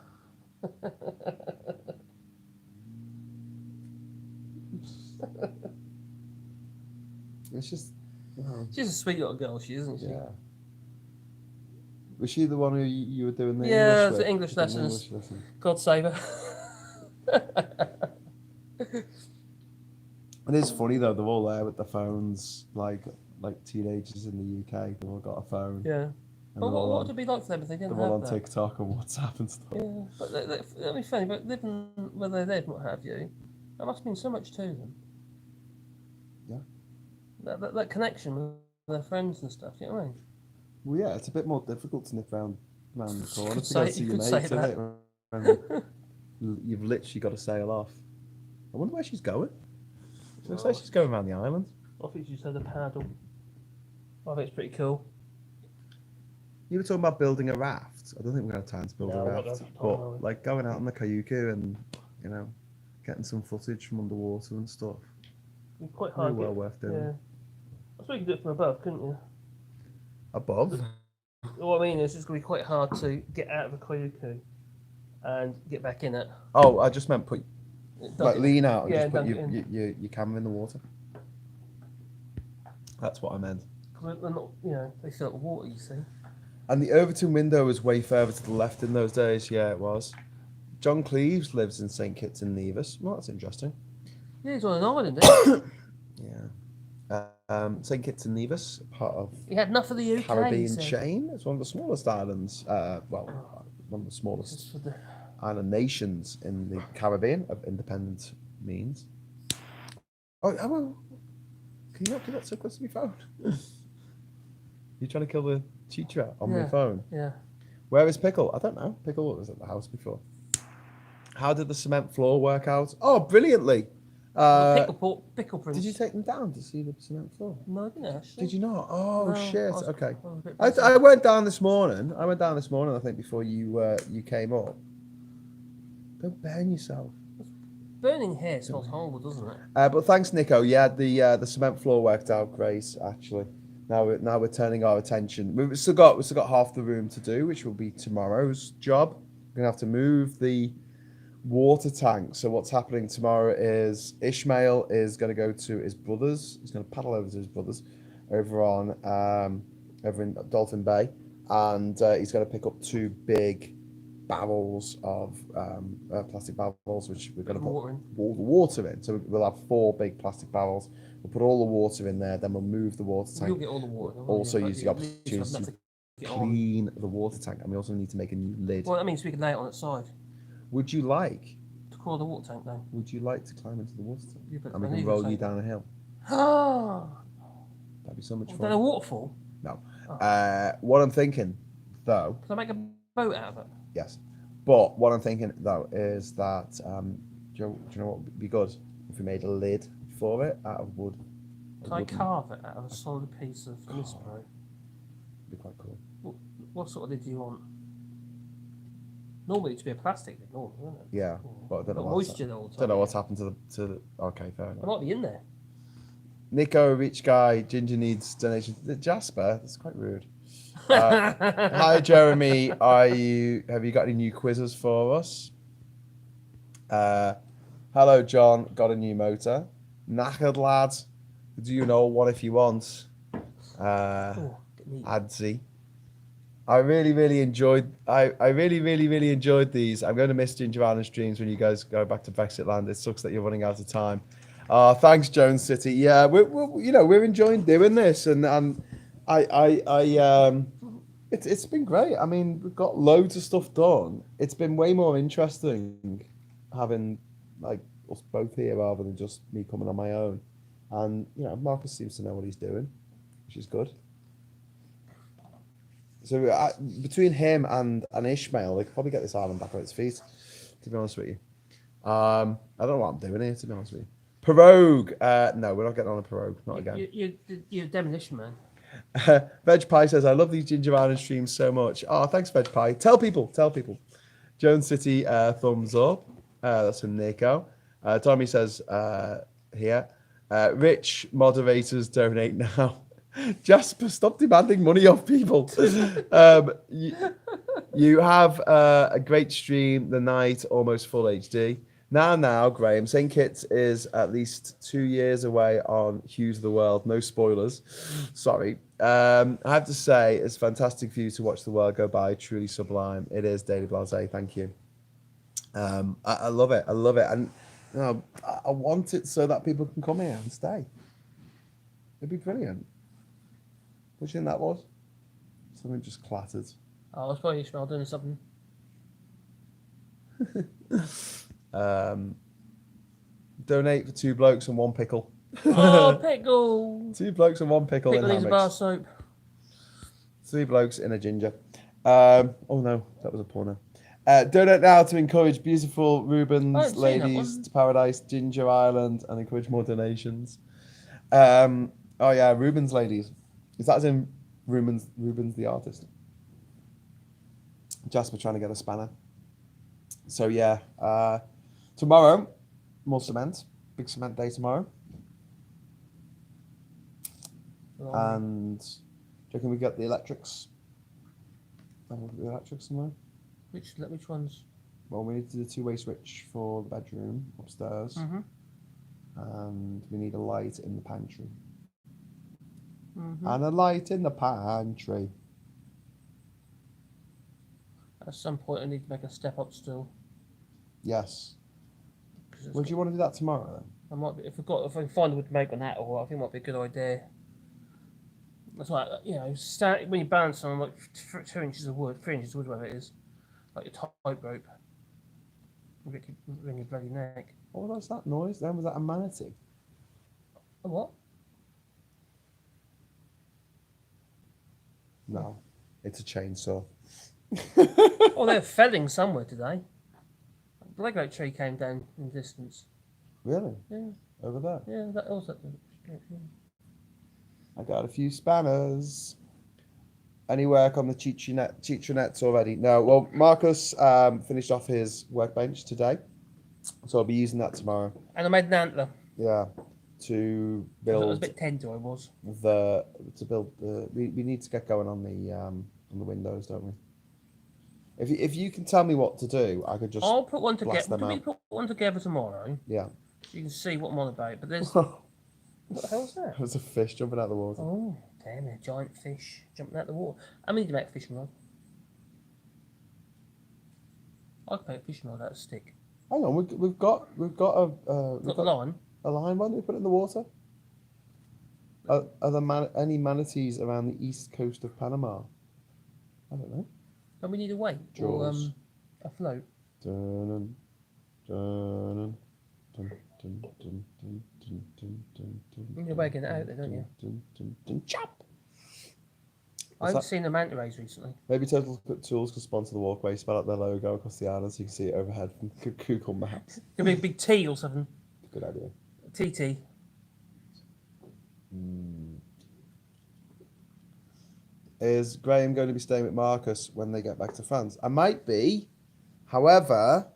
It's just She's a sweet little girl, she isn't she? yeah. Was she the one who you were doing the Yeah, English with? the English lessons. English lesson. God save her. It is funny though, they're all there with the phones, like teenagers in the UK. They've all got a phone. Yeah. And Well, they're all what on- would it be like for them if they didn't they're all have on that? TikTok and WhatsApp and stuff. Yeah, but that'd be funny. But living where they live, what have you, that must mean so much to them. Yeah. That connection with their friends and stuff. You know what I mean? Well, yeah, it's a bit more difficult to nip round the corner could to go say- see you your could mates, say isn't it? When you've literally got to sail off. I wonder where she's going. She looks like she's going around the island. I think she said a paddle. I think it's pretty cool. You were talking about building a raft. I don't think we're going to have time to build No, a we're not raft, gonna have time, but are we? like going out on the Kayuku and getting some footage from underwater and stuff. It's quite Very hard. well worth doing. Yeah. I suppose you could do it from above, couldn't you? Above. What I mean is, it's going to be quite hard to get out of a kayuku and get back in it. Oh, I just meant put Dunk it. lean out and Yeah, just put dunk it your camera in the water. That's what I meant. Because they're not, they fill up with water, you see. And the Overton window was way further to the left in those days. Yeah, it was. John Cleves lives in St Kitts and Nevis. Well, that's interesting. Yeah, he's on an island, isn't Yeah. St Kitts and Nevis, part of he? He had enough of the UK. Caribbean he said. chain. It's one of the smallest islands. One of the smallest Just for the... island nations in the Caribbean of independent means. Oh, well, can you not do that so close to your phone? You're trying to kill the teacher on my phone. Yeah. Where is Pickle? I don't know. Pickle was at the house before. How did the cement floor work out? Oh, brilliantly. Pickle Prince. Did you take them down to see the cement floor? No, I didn't actually. Did you not? Oh, No, shit. I was- Okay. I was a bit busy. I went down this morning. I think, before you came up. Don't burn yourself. Burning hair smells horrible, doesn't it? But thanks, Nico. Yeah, the cement floor worked out great, actually. Now we're turning our attention. We've still got half the room to do, which will be tomorrow's job. We're gonna have to move the water tank. So what's happening tomorrow is Ishmael is going to go to his brothers. He's going to paddle over to his brothers over in Dolphin Bay, and he's going to pick up 2 big barrels of plastic barrels, which we're going to put all the water in. So we'll have 4 big plastic barrels. We'll put all the water in there. Then we'll move the water tank. You'll get all the water. Also use the opportunity to clean the water tank, and we also need to make a new lid. Well, that means we can lay it on its side. Would you like Of core of the water tank, though. Would you like to climb into the water tank? Yeah, but And we I can knew roll you'd you say down a hill. Ah, That'd be so much is that a fun. waterfall? No. Oh. What I'm thinking, though, Can I make a boat out of it? yes. But what I'm thinking, though, is that, do you know what would be good? If we made a lid for it out of wood. Can I carve it out of a solid piece of mispo? It'd be quite cool. What sort of lid do you want? Normally it's be a plastic lid, normally, isn't it? Yeah, but I don't know Got what's, moisture all the time. don't know what's happened to the. Okay, fair It enough. might be in there. Nico, rich guy, Jinja needs donation. Jasper, that's quite rude. Hi Jeremy, have you got any new quizzes for us? Hello John, got a new motor. Knackered lad, do you know what if you want? Oh, get me. Adsy. I really enjoyed really enjoyed these. I'm going to miss Ginger Island streams when you guys go back to Brexit land. It sucks that you're running out of time. Thanks Jones City. Yeah, we're enjoying doing this, and it's been great. I mean, we've got loads of stuff done. It's been way more interesting having like us both here rather than just me coming on my own. And Marcus seems to know what he's doing, which is good. So between him and Ishmael, they could probably get this island back on its feet. To be honest with you, I don't know what I'm doing here. To be honest with you, pirogue. No, we're not getting on a pirogue. Not again. You're a demolition man. Veg Pie says, I love these Ginger Island streams so much. Oh, thanks, Veg Pie. Tell people. Jones City, thumbs up. That's from Nico. Tommy says here, rich moderators donate now. Jasper, stop demanding money off people. You have a great stream, the night, almost full HD. Now, Graham, St. Kitts is at least 2 years away on Hughes of the World. No spoilers. Sorry. I have to say, it's fantastic for you to watch the world go by. Truly sublime. It is, Daily Blase. Thank you. I love it. And I want it so that people can come here and stay. It'd be brilliant. What do you think that was? Something just clattered. Oh, it's probably Ishmael doing something. Donate for 2 blokes and 1 pickle. Oh, pickle! 2 blokes and 1 pickle Pickle in needs a bar hammocks. soap. 3 blokes in a ginger. Oh no, that was a porno. Donate now to encourage beautiful Rubens ladies to Paradise, Ginger Island, and encourage more donations. Oh yeah, Rubens ladies. Is that as in Rubens the artist? Jasper trying to get a spanner. So yeah, tomorrow, more cement. Big cement day tomorrow. And do you reckon we get the electrics? The electrics tomorrow? Which ones? Well, we need to do the 2-way switch for the bedroom upstairs. Mm-hmm. And we need a light in the pantry. Mm-hmm. And a light in the pantry. At some point, I need to make a step up still. Yes. Would you want to do that tomorrow then? I might be, if I can find wood to make on that, or I think it might be a good idea. That's like, when you balance on like 2 inches of wood, 3 inches of wood, whatever it is, like your tightrope, you could ring your bloody neck. What was that noise then? Was that a manatee? A what? No, it's a chainsaw. Oh, they're felling somewhere today. The Lego tree came down in the distance. Really? Yeah. Over there? Yeah, that was that. I got a few spanners. Any work on the Chitronets already? No. Well, Marcus finished off his workbench today, so I'll be using that tomorrow. And I made an antler. Yeah, to It was a build bit tender, I was. we need to get going on the windows, don't we? If you can tell me what to do, I could just. I'll put one together. blast them Can we out. put one together tomorrow? Yeah. So you can see what I'm on about. But there's There's what the hell's that? a fish jumping out of the water. Oh, damn it! A giant fish jumping out the water. I need to make a fishing rod. I can make a fishing rod out of a stick. Hang on, we've got Got the line. a line. Why don't we put it in the water? Are there any manatees around the east coast of Panama? I don't know. Don't we need a weight Jaws. or a float? Dun, Dun, dun, dun, dun, dun, dun, dun, dun, dun, You're wagging it out there, don't you? dun, dun, dun, chop. I What's haven't that? seen the manta rays recently. Maybe Total Tools could sponsor the walkway, spell out their logo across the island so you can see it overhead from Google Maps. Could be a big T or something. Good idea. TT. Is Graham going to be staying with Marcus when they get back to France? I might be. However,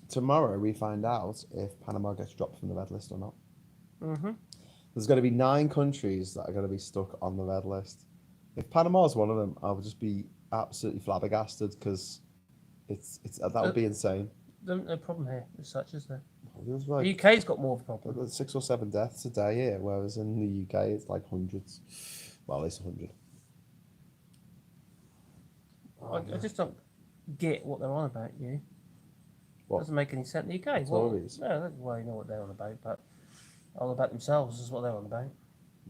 tomorrow we find out if Panama gets dropped from the red list or not. Mm-hmm. There's going to be 9 countries that are going to be stuck on the red list. If Panama's one of them, I would just be absolutely flabbergasted because it's that would be insane. There's no problem here as such, is there? There's The like UK's got more of a problem. there's 6 or 7 deaths a day here, whereas in the UK it's like hundreds. Well, at least 100. I just don't get what they're on about, you. What? Doesn't make any sense. The UK, Tories? well, that's why you know what they're on about, but all about themselves is what they're on about.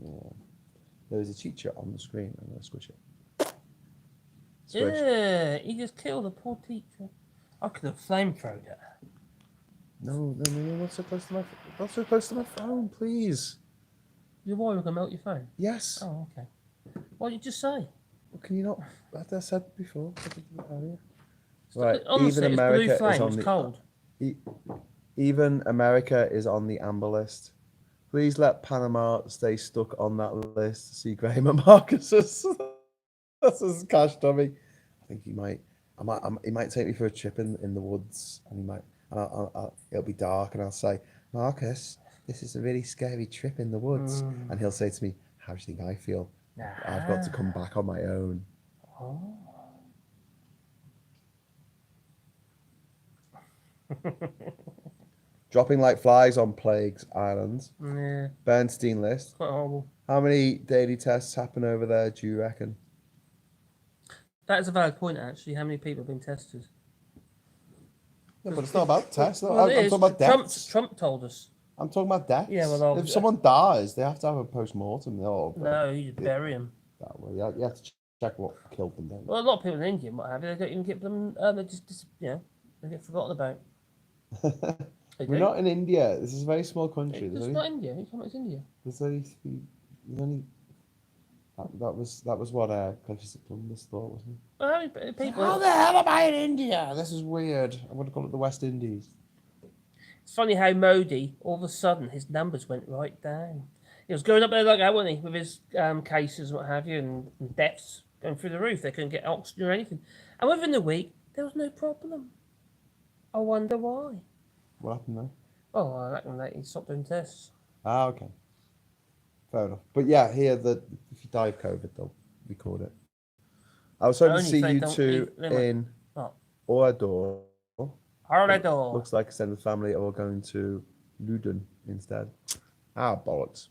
Yeah. There's a teacher on the screen. I'm going to squish it. Squish. Yeah, he just killed a poor teacher. I could have flamethrowed it. No, not so close to my not so close to my phone, please. Your wire gonna melt your phone? Yes. Oh, okay. What did you just say? Well, can you not? As I said before. Right. Honestly, Even it's blue America flame. is on It's the cold. even America is on the amber list. Please let Panama stay stuck on that list. See Graham and Marcus's. That's his cash dummy. I think he might. He might take me for a trip in the woods, and he might. It'll be dark, and I'll say, Marcus, this is a really scary trip in the woods, and he'll say to me, how do you think I feel? Nah. I've got to come back on my own. Oh. Dropping like flies on Plagues Island. Yeah, Bernstein list. quite horrible. How many daily tests happen over there, do you reckon? That is a valid point, actually. How many people have been tested? Yeah, but it's not about tests. Well, I'm it talking is. about deaths. Trump told us. I'm talking about deaths. Yeah, well, if someone dies, they have to have a post-mortem. No, you bury him. That way. You have to check what killed them, don't you? Well, a lot of people in India, what have you, they don't even get them. They just they get forgotten about. They We're do. not in India. This is a very small country. It's not India. You come it's India. There's only 3. There's only. That was what Clifford Columbus thought, wasn't it? Well, how many people? How the hell am I in India? This is weird. I'm going to call it the West Indies. It's funny how Modi, all of a sudden, his numbers went right down. He was going up there like that, wasn't he, with his cases and what have you, and deaths going through the roof. They couldn't get oxygen or anything. And within the week, there was no problem. I wonder why. What happened there? Oh, I reckon that he stopped doing tests. Ah, okay. Fair enough. But yeah, here, if you die of COVID, they'll record it. I was hoping to Only see if they you don't two leave them in Oh. Orador. Orador. Looks like extended family are all going to Luden instead. Ah, bollocks.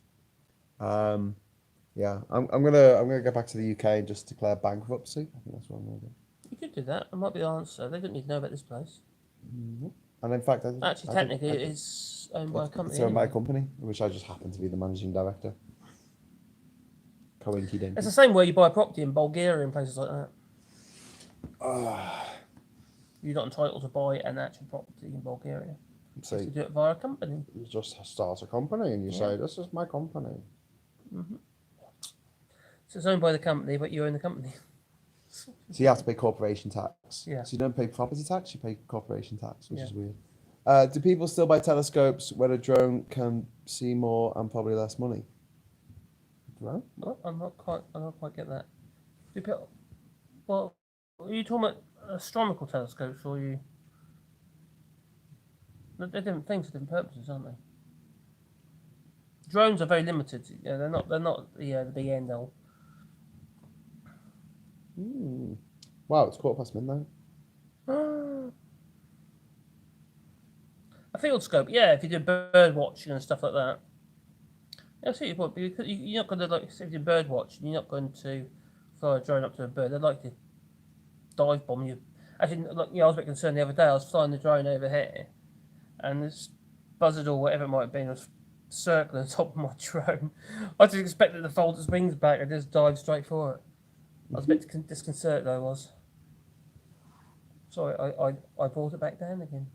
Yeah, I'm gonna get back to the UK and just declare bankruptcy. I think that's what I'm gonna do. You could do that. That might be the answer. They don't need to know about this place. And in fact, Actually, technically, it's owned by a company. It's owned by a anyway. company, which I just happen to be the managing director. Coinky dinky. It's the same way you buy property in Bulgaria and places like that. You're not entitled to buy an actual property in Bulgaria. So You do it via a company. you just start a company and you say, "This is my company." So it's owned by the company, but you own the company. So you have to pay corporation tax. Yeah. So you don't pay property tax, you pay corporation tax, which Yeah. is weird. Do people still buy telescopes when a drone can see more and probably less money? Drone? Well, I don't quite get that. Do people, well, are you talking about astronomical telescopes, or are you? They're different things for different purposes, aren't they? Drones are very limited. Yeah, they're not. They're not the big end all. Wow, it's midnight. A field scope, yeah. If you do bird watching and stuff like that, yeah, I see your point. Because you're not going to like if you do bird watching, you're not going to fly a drone up to a bird. They'd like to dive bomb you. Actually, look, I was a bit concerned the other day. I was flying the drone over here, and this buzzard or whatever it might have been was circling on top of my drone. I just expected it to fold its wings back and just dive straight for it. I was a bit disconcerted. I was. Sorry, I brought it back down again.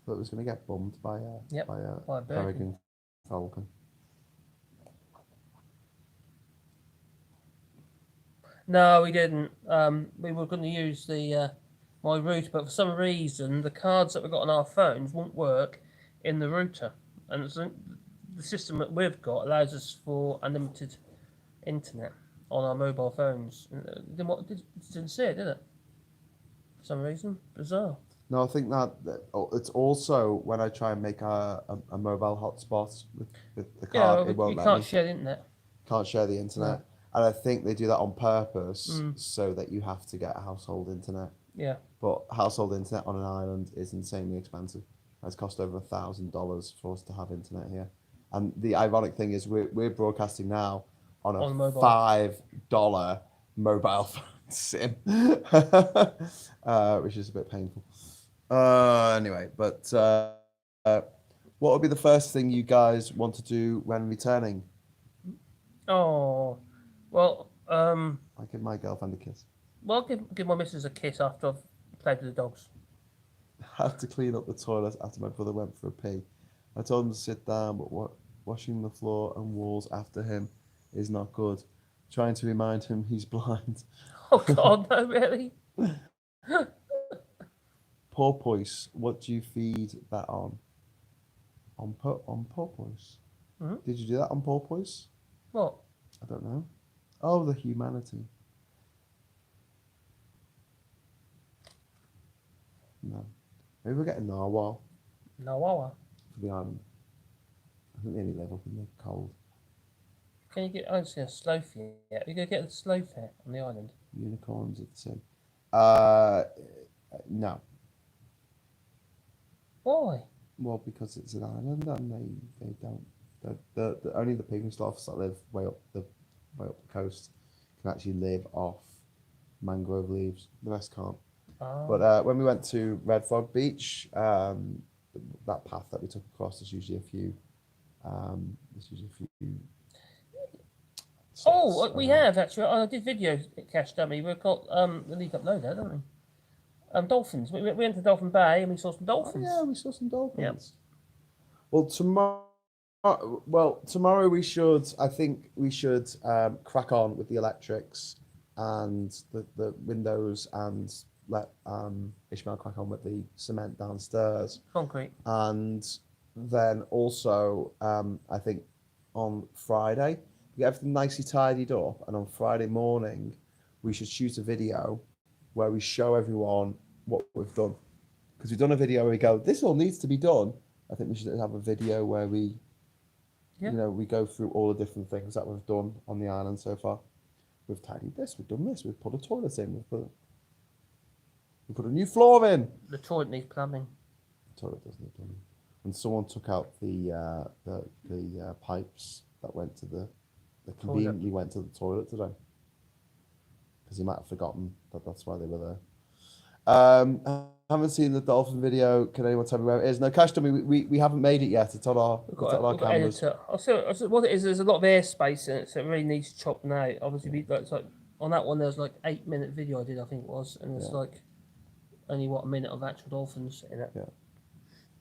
But it was going to get bummed by By a peregrine falcon. No, we didn't. We were going to use the my router, but for some reason the cards that we got on our phones won't work in the router, and the system that we've got allows us for unlimited internet on our mobile phones. Didn't see it, did it? For some reason, bizarre. No, I think that it's also when I try and make a mobile hotspot with the card, it won't you let can't me. share the internet. Can't share the internet. No. And I think they do that on purpose so that you have to get household internet. Yeah. But household internet on an island is insanely expensive. It's cost over $1,000 for us to have internet here. And the ironic thing is we're broadcasting now on a $5 mobile phone SIM, which is a bit painful. Anyway, but what would be the first thing you guys want to do when returning? Oh, well, I give my girlfriend a kiss. well, give my missus a kiss after I've played with the dogs. I had to clean up the toilet after my brother went for a pee. I told him to sit down, but washing the floor and walls after him is not good. Trying to remind him he's blind. Oh God, no, really? Porpoise, what do you feed that on? On porpoise? Mhm. Did you do that on porpoise? What? I don't know. Oh, the humanity. No. Maybe we're getting narwhal No, Wawa. for the island. I think they only live up in the cold. Can you get? I don't see a sloth yet. You go get the sloth here on the island. Unicorns at the sea. No. Why? Well, because it's an island and they don't. The only the pygmy sloths that live way up the coast can actually live off mangrove leaves. The rest can't. Oh. But when we went to Red Frog Beach, that path that we took across, there's usually a few. Oh, we have actually. I did video cache dummy. We've got the league upload there, don't we? Dolphins. We went to Dolphin Bay and we saw some dolphins. Oh, yeah, we saw some dolphins. Well, tomorrow we should. I think we should crack on with the electrics and the windows and let Ishmael crack on with the cement downstairs. Concrete. And then also, I think on Friday, we get everything nicely tidied up. And on Friday morning, we should shoot a video where we show everyone what we've done. Because we've done a video where we go, this all needs to be done. I think we should have a video where we, we go through all the different things that we've done on the island so far. We've tidied this, we've done this, we've put a toilet in, we put a new floor in. The toilet needs plumbing. The toilet does need plumbing. And someone took out the pipes that went to that conveniently went to the toilet today. Because he might have forgotten that's why they were there. I haven't seen the dolphin video. Can anyone tell me where it is? No, Cash Dummy, we haven't made it yet. It's on our cameras. So what it is, there's a lot of airspace in it, so it really needs chopping out. Obviously, it's like on that one, there was like 8-minute video I did, I think it was, and it's like only a minute of actual dolphins in it. Yeah.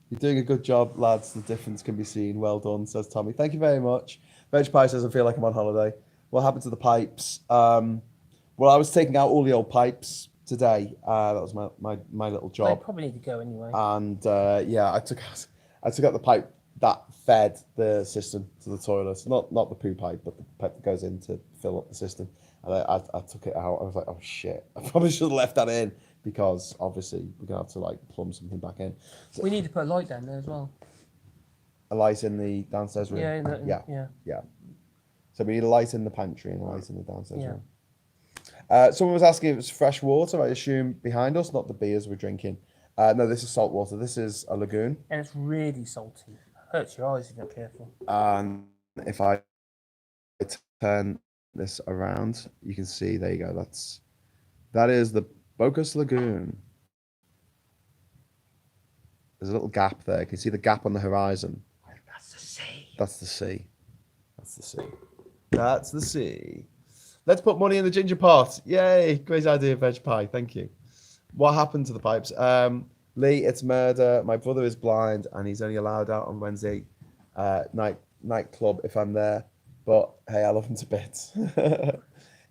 You're doing a good job, lads. The difference can be seen. Well done, says Tommy. Thank you very much. Veg Pie says, I feel like I'm on holiday. What happened to the pipes? Well, I was taking out all the old pipes today. That was my little job. They probably need to go anyway. And I took out the pipe that fed the system to the toilet. Not the poo pipe, but the pipe that goes in to fill up the system. And I took it out. I was like, oh shit! I probably should have left that in because obviously we're gonna have to like plumb something back in. So, we need to put a light down there as well. A light in the downstairs room. Yeah. So we need a light in the pantry and a light in the downstairs room. Someone was asking if it's fresh water. I assume behind us, not the beers we're drinking. No, this is salt water. This is a lagoon. And it's really salty. Hurts your eyes if you're not careful. And if I turn this around, you can see, there you go. That is the Bocas Lagoon. There's a little gap there. You can see the gap on the horizon. That's the sea. That's the sea. That's the sea. That's the sea. Let's put money in the Jinja pot. Yay. Great idea, Veg Pie. Thank you. What happened to the pipes? Lee, it's murder. My brother is blind and he's only allowed out on Wednesday nightclub if I'm there. But hey, I love him to bits.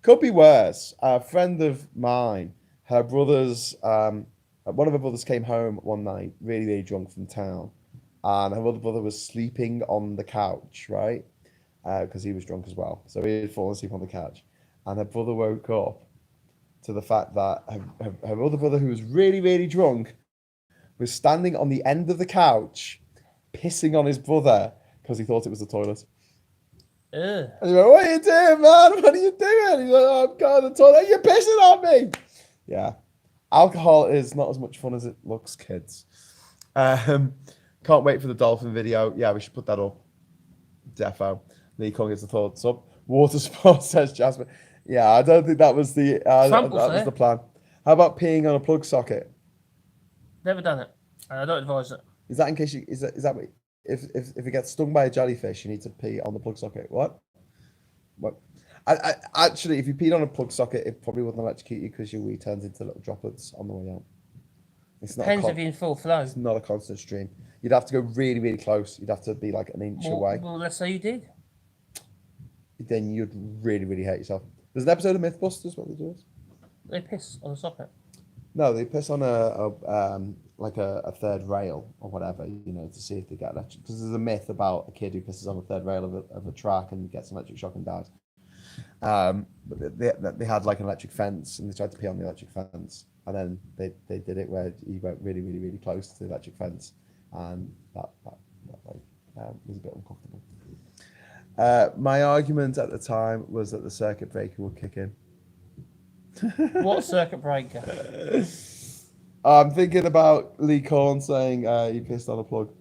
Could be worse. A friend of mine, her brothers, one of her brothers came home one night, really, really drunk from town, and her other brother was sleeping on the couch, right? Because he was drunk as well. So he had fallen asleep on the couch, and her brother woke up to the fact that her other brother, who was really, really drunk, was standing on the end of the couch, pissing on his brother because he thought it was the toilet. Ugh. And he went, "What are you doing, man? What are you doing?" He's like, "Oh, I'm going to the toilet. You're pissing on me." Yeah. Alcohol is not as much fun as it looks, kids. Can't wait for the dolphin video. Yeah, we should put that up. Defo. Lee Kong gets the thoughts up. Water sports, says Jasmine. Yeah, I don't think that was the Trump was there. plan. How about peeing on a plug socket? Never done it. I don't advise it. Is that in case you is that what, if it gets stung by a jellyfish, you need to pee on the plug socket? What? I actually, if you peed on a plug socket, it probably wouldn't electrocute you because your wee turns into little droplets on the way out. It's not. Depends if you're in full flow. It's not a constant stream. You'd have to go really, really close. You'd have to be like an inch away. Well, let's say you did. Then you'd really, really hate yourself. There's an episode of Mythbusters. What they do is They piss on a socket. no, they piss on a third rail or whatever, you know, to see if they get electric. Because there's a myth about a kid who pisses on a third rail of a track and gets an electric shock and dies. But they had like an electric fence and they tried to pee on the electric fence, and then they did it where he went really, really, really close to the electric fence, and that was a bit uncomfortable. My argument at the time was that the circuit breaker would kick in. What circuit breaker? I'm thinking about Lee Korn saying he pissed on a plug.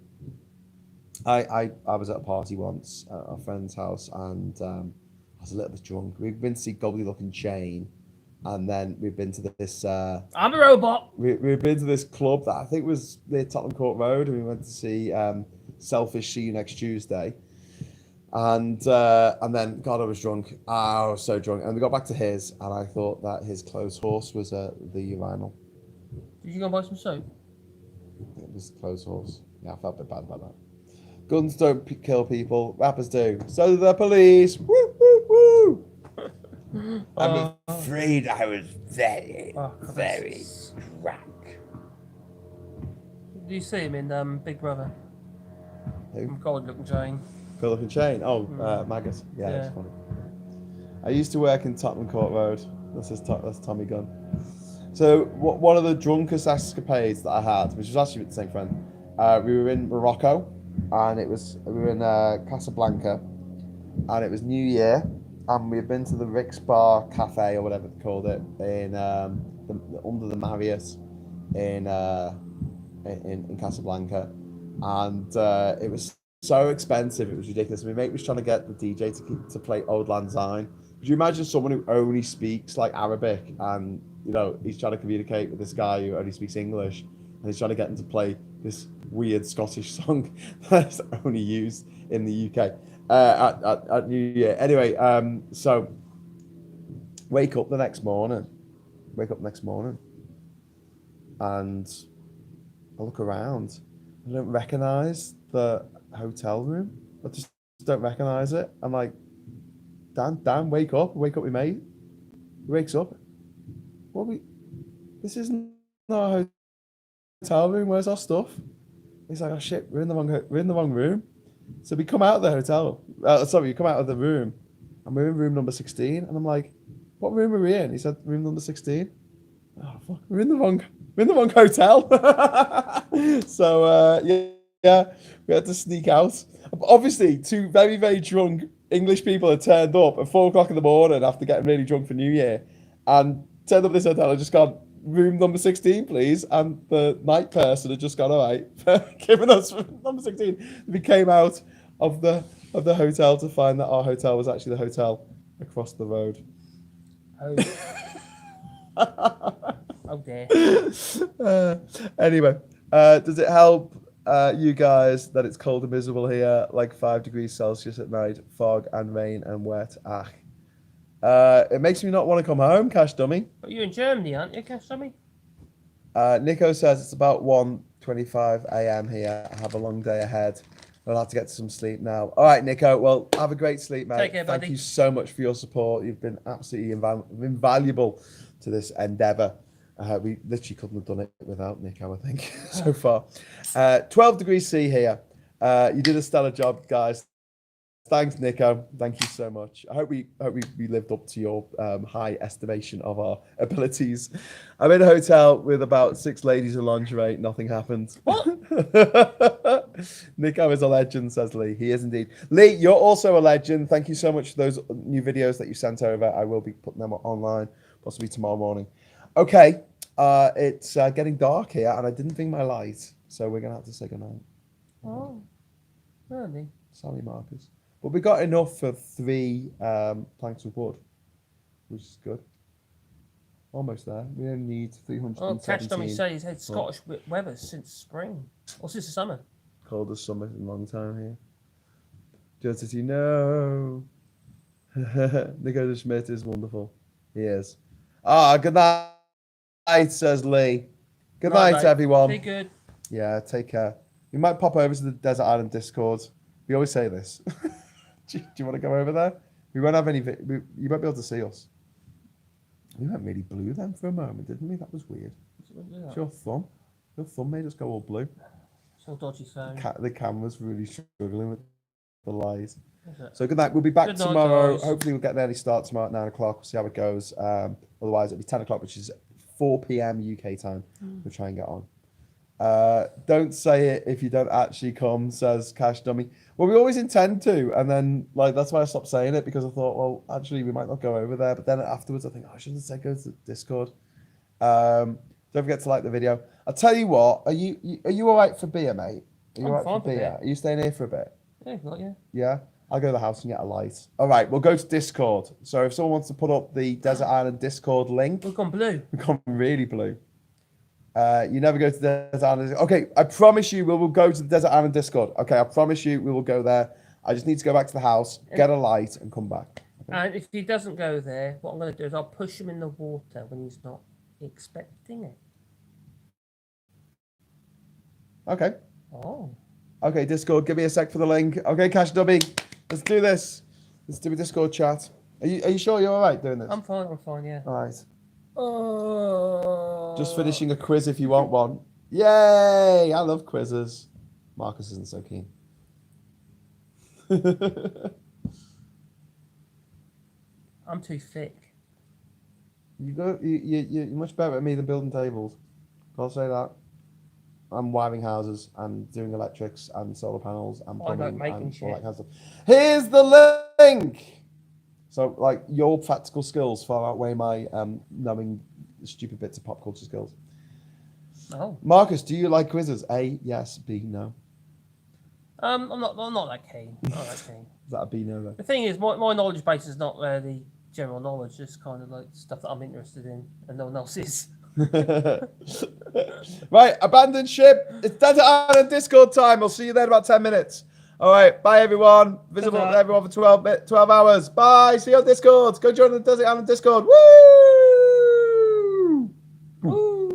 I was at a party once at a friend's house, and I was a little bit drunk. We've been to see Gobbledygook and Chain, and then we've been to this. I'm a robot. We've been to this club that I think was near Tottenham Court Road, and we went to see Selfish. See You Next Tuesday. And then, God, I was drunk. I was so drunk. And we got back to his, and I thought that his closed horse was the urinal. Did you go buy some soap? It was a closed horse. Yeah, I felt a bit bad about that. Guns don't kill people. Rappers do. So do the police. Woo, woo, woo. I'm afraid I was very drunk. Do you see him in Big Brother? Who? Gold looking Jane. Philip and Chain. Oh, Magus. Yeah, that's funny. I used to work in Tottenham Court Road. That's Tommy Gunn. So one of the drunkest escapades that I had, which was actually with the same friend, we were in Morocco, and we were in Casablanca, and it was New Year, and we had been to the Rick's Bar Cafe or whatever they called it in under the Marriott in Casablanca, and it was so expensive, it was ridiculous. My mate was trying to get the DJ to play Old Lang Syne. Could you imagine someone who only speaks like Arabic, and you know he's trying to communicate with this guy who only speaks English, and he's trying to get him to play this weird Scottish song that's only used in the UK at New Year. Anyway, so wake up the next morning, and I look around. I don't recognise the hotel room. I just don't recognise it. I'm like, Dan, wake up with mate. He wakes up. This isn't our hotel room. Where's our stuff? He's like, oh shit, we're in the wrong room. So we come out of the hotel. We come out of the room, and we're in room number 16. And I'm like, what room are we in? He said, room number 16. Oh fuck, we're in the wrong hotel. So yeah, we had to sneak out. Obviously, two very, very drunk English people had turned up at 4 o'clock in the morning after getting really drunk for New Year, and turned up at this hotel and just gone, room number 16, please. And the night person had just gone, all right, giving us room number 16. We came out of the hotel to find that our hotel was actually the hotel across the road. Oh dear. Anyway, does it help you guys that it's cold and miserable here, like 5 degrees Celsius at night, fog and rain and wet? It makes me not want to come home, Cash Dummy. But you're in Germany, aren't you, Cash Dummy? Nico says it's about 1:25 a.m. here. I have a long day ahead. I'll have to get some sleep now. All right, Nico. Well, have a great sleep, mate. Take care, Thank buddy. you so much for your support. You've been absolutely invaluable to this endeavour. We literally couldn't have done it without Nico, I think, so far. 12 degrees C here. You did a stellar job, guys. Thanks, Nico. Thank you so much. I hope we lived up to your high estimation of our abilities. I'm in a hotel with about 6 ladies in lingerie. Nothing happened. What? Nico is a legend, says Lee. He is indeed. Lee, you're also a legend. Thank you so much for those new videos that you sent over. I will be putting them online, possibly tomorrow morning. Okay, it's getting dark here, and I didn't bring my light, so we're going to have to say goodnight. Oh, really? Sorry, Marcus. But we got enough for 3 planks of wood, which is good. Almost there. We only need 317. Oh, Cash Dummy says he's had Scottish weather since spring, or since the summer. Coldest summer in a long time here. Just as you know. Nico Schmidt is wonderful. He is. Good night, says Lee. Good night, everyone. Be good. Yeah, take care. We might pop over to the Desert Island Discord. We always say this. do you want to go over there? We won't have any. You won't be able to see us. We went really blue then for a moment, didn't we? That was weird. It's your thumb. Your thumb made us go all blue. So dodgy phone. The camera's really struggling with the light. So good night. We'll be back tomorrow. Guys. Hopefully we'll get an early start tomorrow at 9 o'clock. We'll see how it goes. Otherwise it'll be 10 o'clock, which is 4 p.m. UK time. We'll try and get on. Don't say it if you don't actually come, says Cash Dummy. Well, we always intend to, and then that's why I stopped saying it, because I thought, well, actually we might not go over there. But then afterwards I think, I shouldn't say go to Discord. Don't forget to like the video. I'll tell you what, are you all right for beer, mate? Are you all right for beer? Are you staying here for a bit? Yeah, not yet. Yeah? I'll go to the house and get a light. All right, we'll go to Discord. So if someone wants to put up the Desert Island Discord link. We've gone blue. We've gone really blue. You never go to the Desert Island. Okay, I promise you we will go to the Desert Island Discord. Okay, I promise you we will go there. I just need to go back to the house, get a light, and come back. Okay? And if he doesn't go there, what I'm going to do is I'll push him in the water when he's not expecting it. Okay. Oh. Okay, Discord, give me a sec for the link. Okay, Cash Dubby, let's do this. Let's do a Discord chat. Are you sure you're all right doing this? I'm fine, yeah. All right. Oh. Just finishing a quiz if you want one. Yay! I love quizzes. Marcus isn't so keen. I'm too thick. You're much better at me than building tables. I'll say that. I'm wiring houses and doing electrics and solar panels and plumbing and all that kind of stuff. Here's the link. So, your practical skills far outweigh my knowing stupid bits of pop culture skills. Oh. Marcus, do you like quizzes? A, yes. B, no. I'm not that keen. Is that a B, no then? The thing is, my knowledge base is not really general knowledge. It's kind of like stuff that I'm interested in and no one else is. Right, abandoned ship. It's Desert Island Discord time. I'll see you there in about 10 minutes. All right, bye everyone. Visible to everyone for 12 hours. Bye. See you on Discord. Go join the Desert Island Discord. Woo!